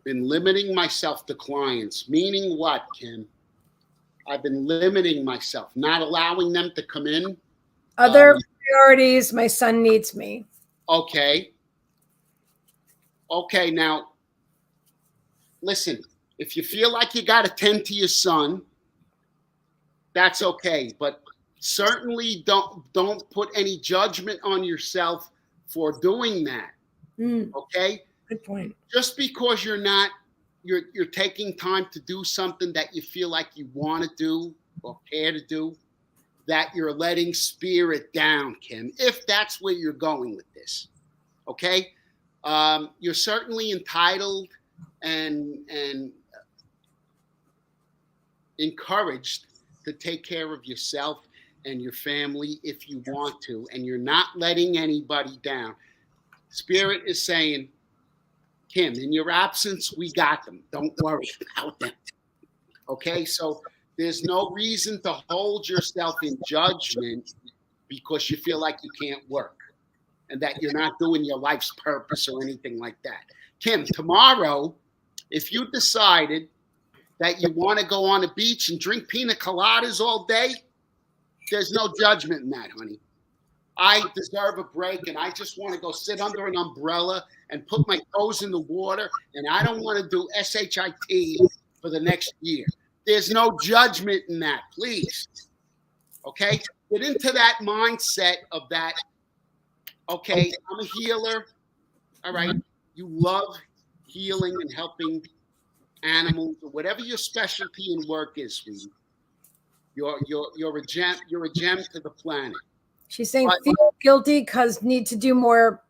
Been limiting myself to clients, meaning what, Kim? I've been limiting myself, not allowing them to come in. Other priorities, my son needs me. Okay. Okay, now, listen, if you feel like you got to tend to your son, that's okay. But certainly don't put any judgment on yourself for doing that. Okay? Good point. Just because you're taking time to do something that you feel like you want to do or care to do, that you're letting spirit down, Kim, if that's where you're going with this. Okay? You're certainly entitled and encouraged to take care of yourself and your family if you want to, and you're not letting anybody down. Spirit is saying, Kim, in your absence, we got them. Don't worry about them. Okay, so there's no reason to hold yourself in judgment because you feel like you can't work and that you're not doing your life's purpose or anything like that. Kim, tomorrow, if you decided that you want to go on the beach and drink pina coladas all day, there's no judgment in that, honey. I deserve a break, and I just want to go sit under an umbrella and put my toes in the water, and I don't want to do SHIT for the next year. There's no judgment in that, please. Okay? Get into that mindset of that, okay, I'm a healer. All right? You love healing and helping animals or whatever your specialty in work is, sweetie. You're a gem to the planet. She's saying feel guilty because need to do more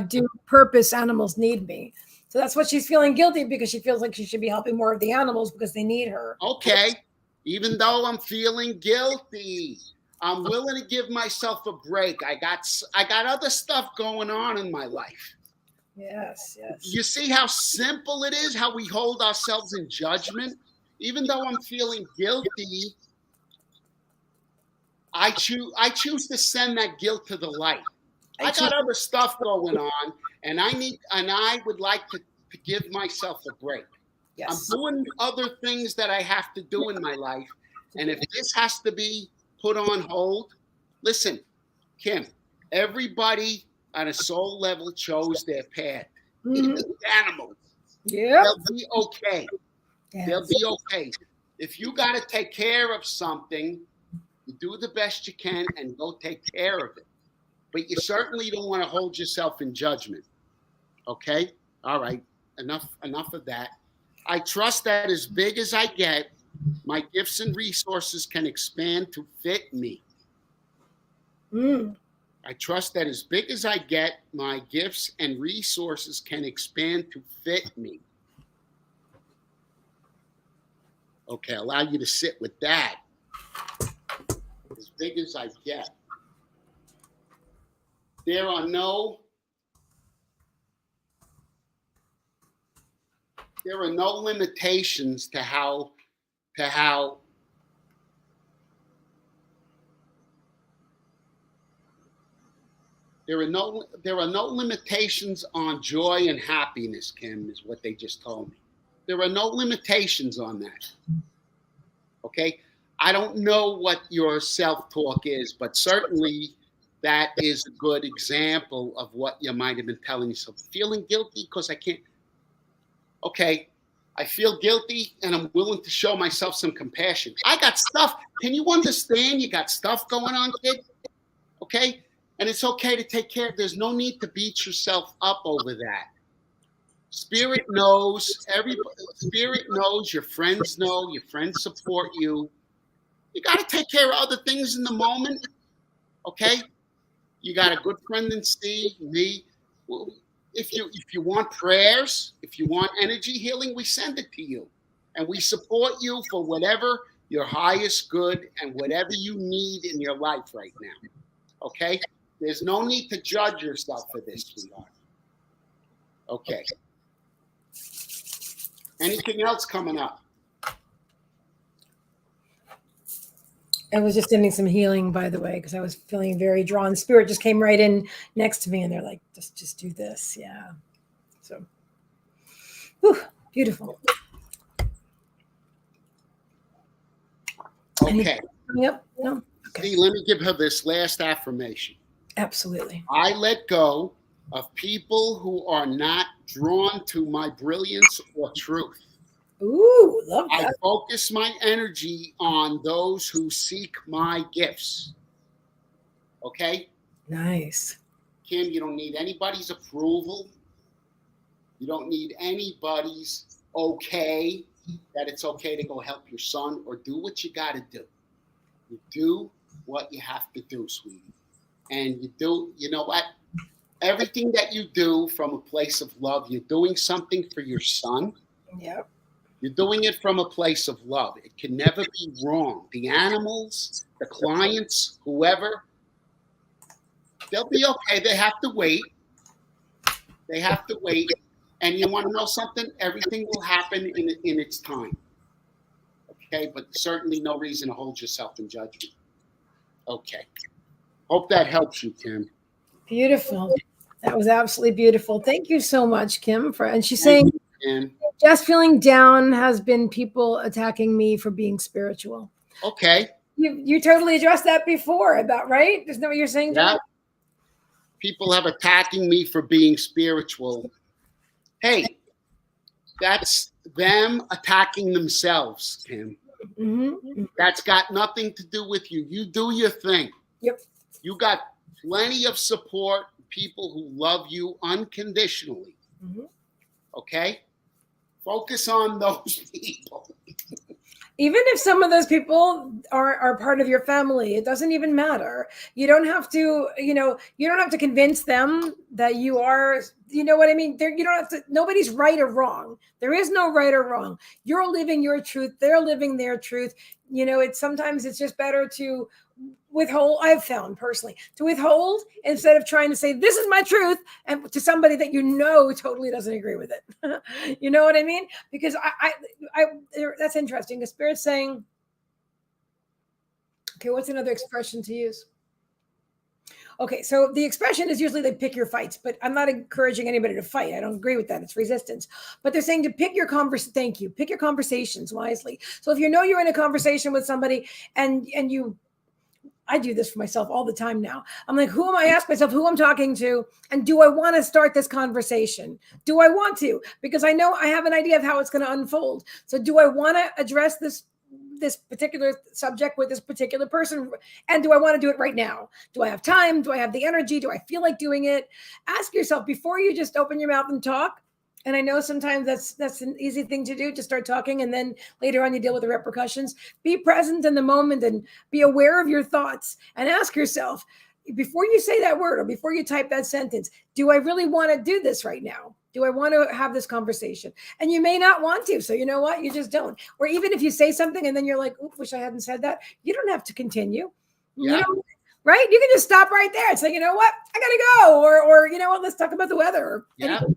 do purpose, animals need me. So that's what she's feeling guilty because she feels like she should be helping more of the animals because they need her. Okay. Even though I'm feeling guilty, I'm willing to give myself a break. I got other stuff going on in my life. Yes. You see how simple it is, how we hold ourselves in judgment? Even though I'm feeling guilty, I choose to send that guilt to the light. I got other stuff going on, and I would like to give myself a break. Yes. I'm doing other things that I have to do in my life, and if this has to be put on hold, listen, Kim, everybody on a soul level chose their path. Even the animals. Yeah. They'll be okay. Yes. They'll be okay. If you got to take care of something, you do the best you can and go take care of it. But you certainly don't want to hold yourself in judgment. Okay? All right. Enough of that. I trust that as big as I get, my gifts and resources can expand to fit me. I trust that as big as I get, my gifts and resources can expand to fit me. Okay, allow you to sit with that. As big as I get. There are no limitations to how there are no limitations on joy and happiness, Kim, is what they just told me. There are no limitations on that. Okay? I don't know what your self-talk is, but certainly that is a good example of what you might have been telling yourself. Feeling guilty because I can't. Okay, I feel guilty, and I'm willing to show myself some compassion. I got stuff. Can you understand? You got stuff going on, kid. Okay, and it's okay to take care of. There's no need to beat yourself up over that. Spirit knows. Spirit knows. Your friends know. Your friends support you. You got to take care of other things in the moment. Okay, you got a good friend in Steve, me. Well, if you want prayers, if you want energy healing, we send it to you, and we support you for whatever your highest good and whatever you need in your life right now. Okay, there's no need to judge yourself for this, sweetheart. Okay. Anything else coming up? I was just sending some healing, by the way, because I was feeling very drawn. Spirit just came right in next to me, and they're like, just do this. Yeah. So, whew, beautiful. Okay. Coming up? No? Okay. See, let me give her this last affirmation. Absolutely. I let go of people who are not drawn to my brilliance or truth. Ooh, love that. I focus my energy on those who seek my gifts. Okay? Nice. Kim, you don't need anybody's approval. You don't need anybody's okay that it's okay to go help your son or do what you got to do. You do what you have to do, sweetie. And you do, you know what? Everything that you do from a place of love, you're doing something for your son. Yep. You're doing it from a place of love. It can never be wrong. The animals, the clients, whoever, they'll be okay. They have to wait. They have to wait. And you want to know something? Everything will happen in its time. Okay, but certainly no reason to hold yourself in judgment. Okay. Hope that helps you, Kim. Beautiful. That was absolutely beautiful. Thank you so much, Kim. And she's saying, just feeling down has been people attacking me for being spiritual. Okay. You totally addressed that before about, right? Isn't that what you're saying, John? Yeah. People have attacking me for being spiritual. Hey, that's them attacking themselves, Kim. Mm-hmm. That's got nothing to do with you. You do your thing. Yep. You got plenty of support, people who love you unconditionally. Mm-hmm. Okay? Focus on those people. Even if some of those people are part of your family, it doesn't even matter. You don't have to, you don't have to convince them that you are, you know what I mean? You don't have to, nobody's right or wrong. There is no right or wrong. You're living your truth. They're living their truth. Sometimes it's just better to withhold. I've found personally to withhold instead of trying to say, this is my truth, and to somebody that totally doesn't agree with it. You know what I mean? Because I that's interesting. The Spirit's saying, okay, what's another expression to use? Okay, so the expression is usually they pick your fights, but I'm not encouraging anybody to fight. I don't agree with that. It's resistance. But they're saying to pick your pick your conversations wisely. So if you're in a conversation with somebody and I do this for myself all the time now. I'm like, I ask myself who I'm talking to, and do I want to start this conversation? Do I want to? Because I know I have an idea of how it's going to unfold. So do I want to address this particular subject with this particular person? And do I want to do it right now? Do I have time? Do I have the energy? Do I feel like doing it? Ask yourself before you just open your mouth and talk. And I know sometimes that's an easy thing to do, to start talking, and then later on you deal with the repercussions. Be present in the moment and be aware of your thoughts, and ask yourself, before you say that word or before you type that sentence, do I really want to do this right now? Do I want to have this conversation? And you may not want to, so you know what? You just don't. Or even if you say something and then you're like, "Oop, wish I hadn't said that," you don't have to continue. Yeah. Right? You can just stop right there and say, "You know what? I gotta go," or you know what? Let's talk about the weather. Or anything.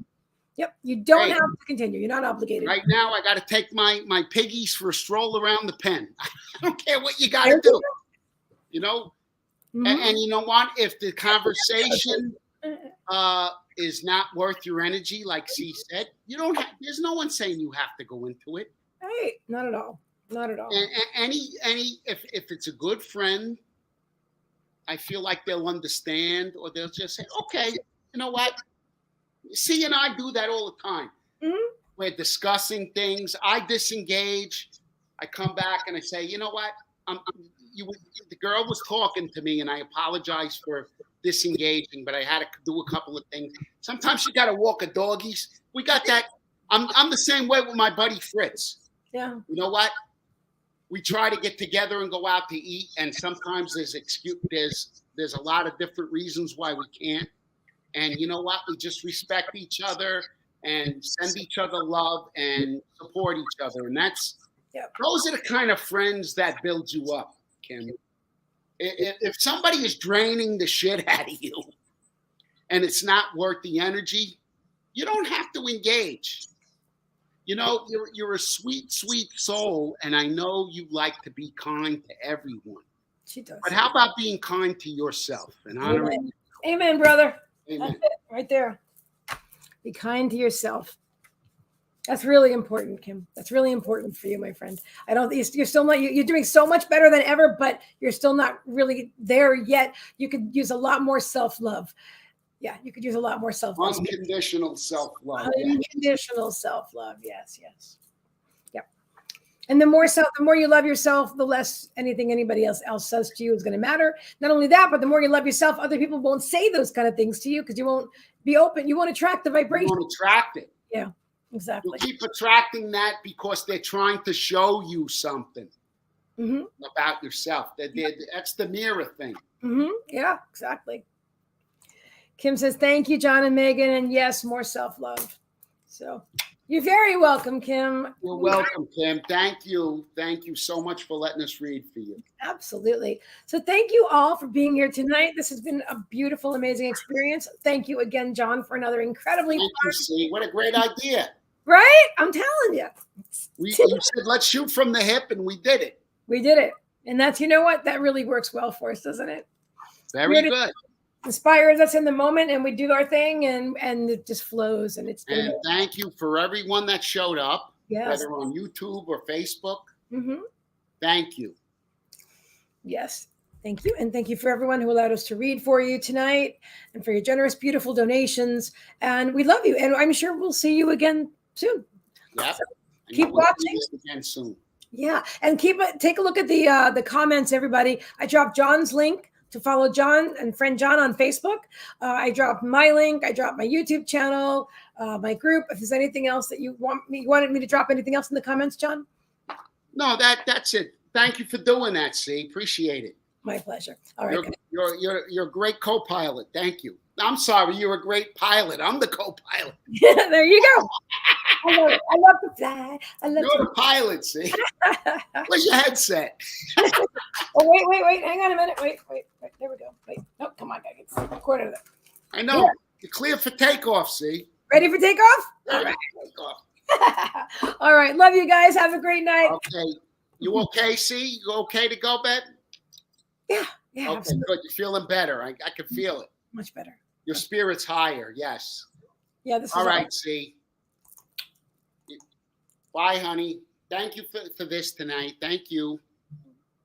Yep. You don't have to continue. You're not obligated. Right now, I got to take my piggies for a stroll around the pen. I don't care what you got to do. Mm-hmm. And you know what? If the conversation is not worth your energy, like C said, there's no one saying you have to go into it. Right. Not at all. Not at all. And if it's a good friend, I feel like they'll understand, or they'll just say, okay, you know what? C and I do that all the time. Mm-hmm. We're discussing things. I disengage. I come back and I say, you know what? The girl was talking to me, and I apologize for disengaging, but I had to do a couple of things. Sometimes you got to walk a doggies. We got that. I'm the same way with my buddy Fritz. Yeah. You know what? We try to get together and go out to eat, and sometimes there's a lot of different reasons why we can't. And you know what? We just respect each other and send each other love and support each other. And those are the kind of friends that build you up, Kim. If somebody is draining the shit out of you and it's not worth the energy, you don't have to engage. You know, you're a sweet, sweet soul, and I know you like to be kind to everyone. She does. But how about being kind to yourself and honoring? Amen, brother. Amen. That's it, right there. Be kind to yourself. That's really important, Kim. That's really important for you, my friend. You're still not, you're doing so much better than ever, but you're still not really there yet. You could use a lot more self-love. Yeah, you could use a lot more self-love. Unconditional self-love. Unconditional self-love. Yes, yes. Yep. And the more you love yourself, the less anything anybody else says to you is going to matter. Not only that, but the more you love yourself, other people won't say those kind of things to you because you won't be open. You won't attract the vibration. You won't attract it. Yeah. Exactly. You keep attracting that because they're trying to show you something about yourself. That's the mirror thing. Yeah, exactly. Kim says, thank you, John and Megan. And yes, more self-love. So you're very welcome, Kim. You're welcome, Kim. Thank you. Thank you so much for letting us read for you. Absolutely. So thank you all for being here tonight. This has been a beautiful, amazing experience. Thank you again, John, for another incredibly Thank you, C. What a great idea. Right? I'm telling you. You said, let's shoot from the hip, and we did it. We did it. And that's, you know what? That really works well for us, doesn't it? Very good. Inspires us in the moment, and we do our thing, and it just flows. And thank you for everyone that showed up, yes, whether on YouTube or Facebook. Thank you. Yes. Thank you. And thank you for everyone who allowed us to read for you tonight and for your generous, beautiful donations. And we love you. And I'm sure we'll see you again soon. Yep. So keep watching. Again soon. Yeah. And take a look at the comments, everybody. I dropped John's link to follow John and friend John on Facebook. I dropped my link. I dropped my YouTube channel, my group. If there's anything else that you wanted me to drop anything else in the comments, John? No, that's it. Thank you for doing that, C. Appreciate it. My pleasure. All right. You're a great co-pilot. Thank you. I'm sorry, you're a great pilot. I'm the co-pilot. There you go. I love it. I love to fly. You're the pilot, see? Where's your headset? Oh, wait. Hang on a minute. Wait. There we go. Wait. No, come on, guys. It's a quarter of that. I know. Yeah. You're clear for takeoff, see? Ready for takeoff? All right. Takeoff. All right. Love you guys. Have a great night. Okay. You okay, C? You okay to go, bed? Yeah. Okay, absolutely. good. You're feeling better. I can feel it. Much better. Your spirit's higher. Yes. Yeah. This is all right, C. Bye, honey. Thank you for this tonight. Thank you.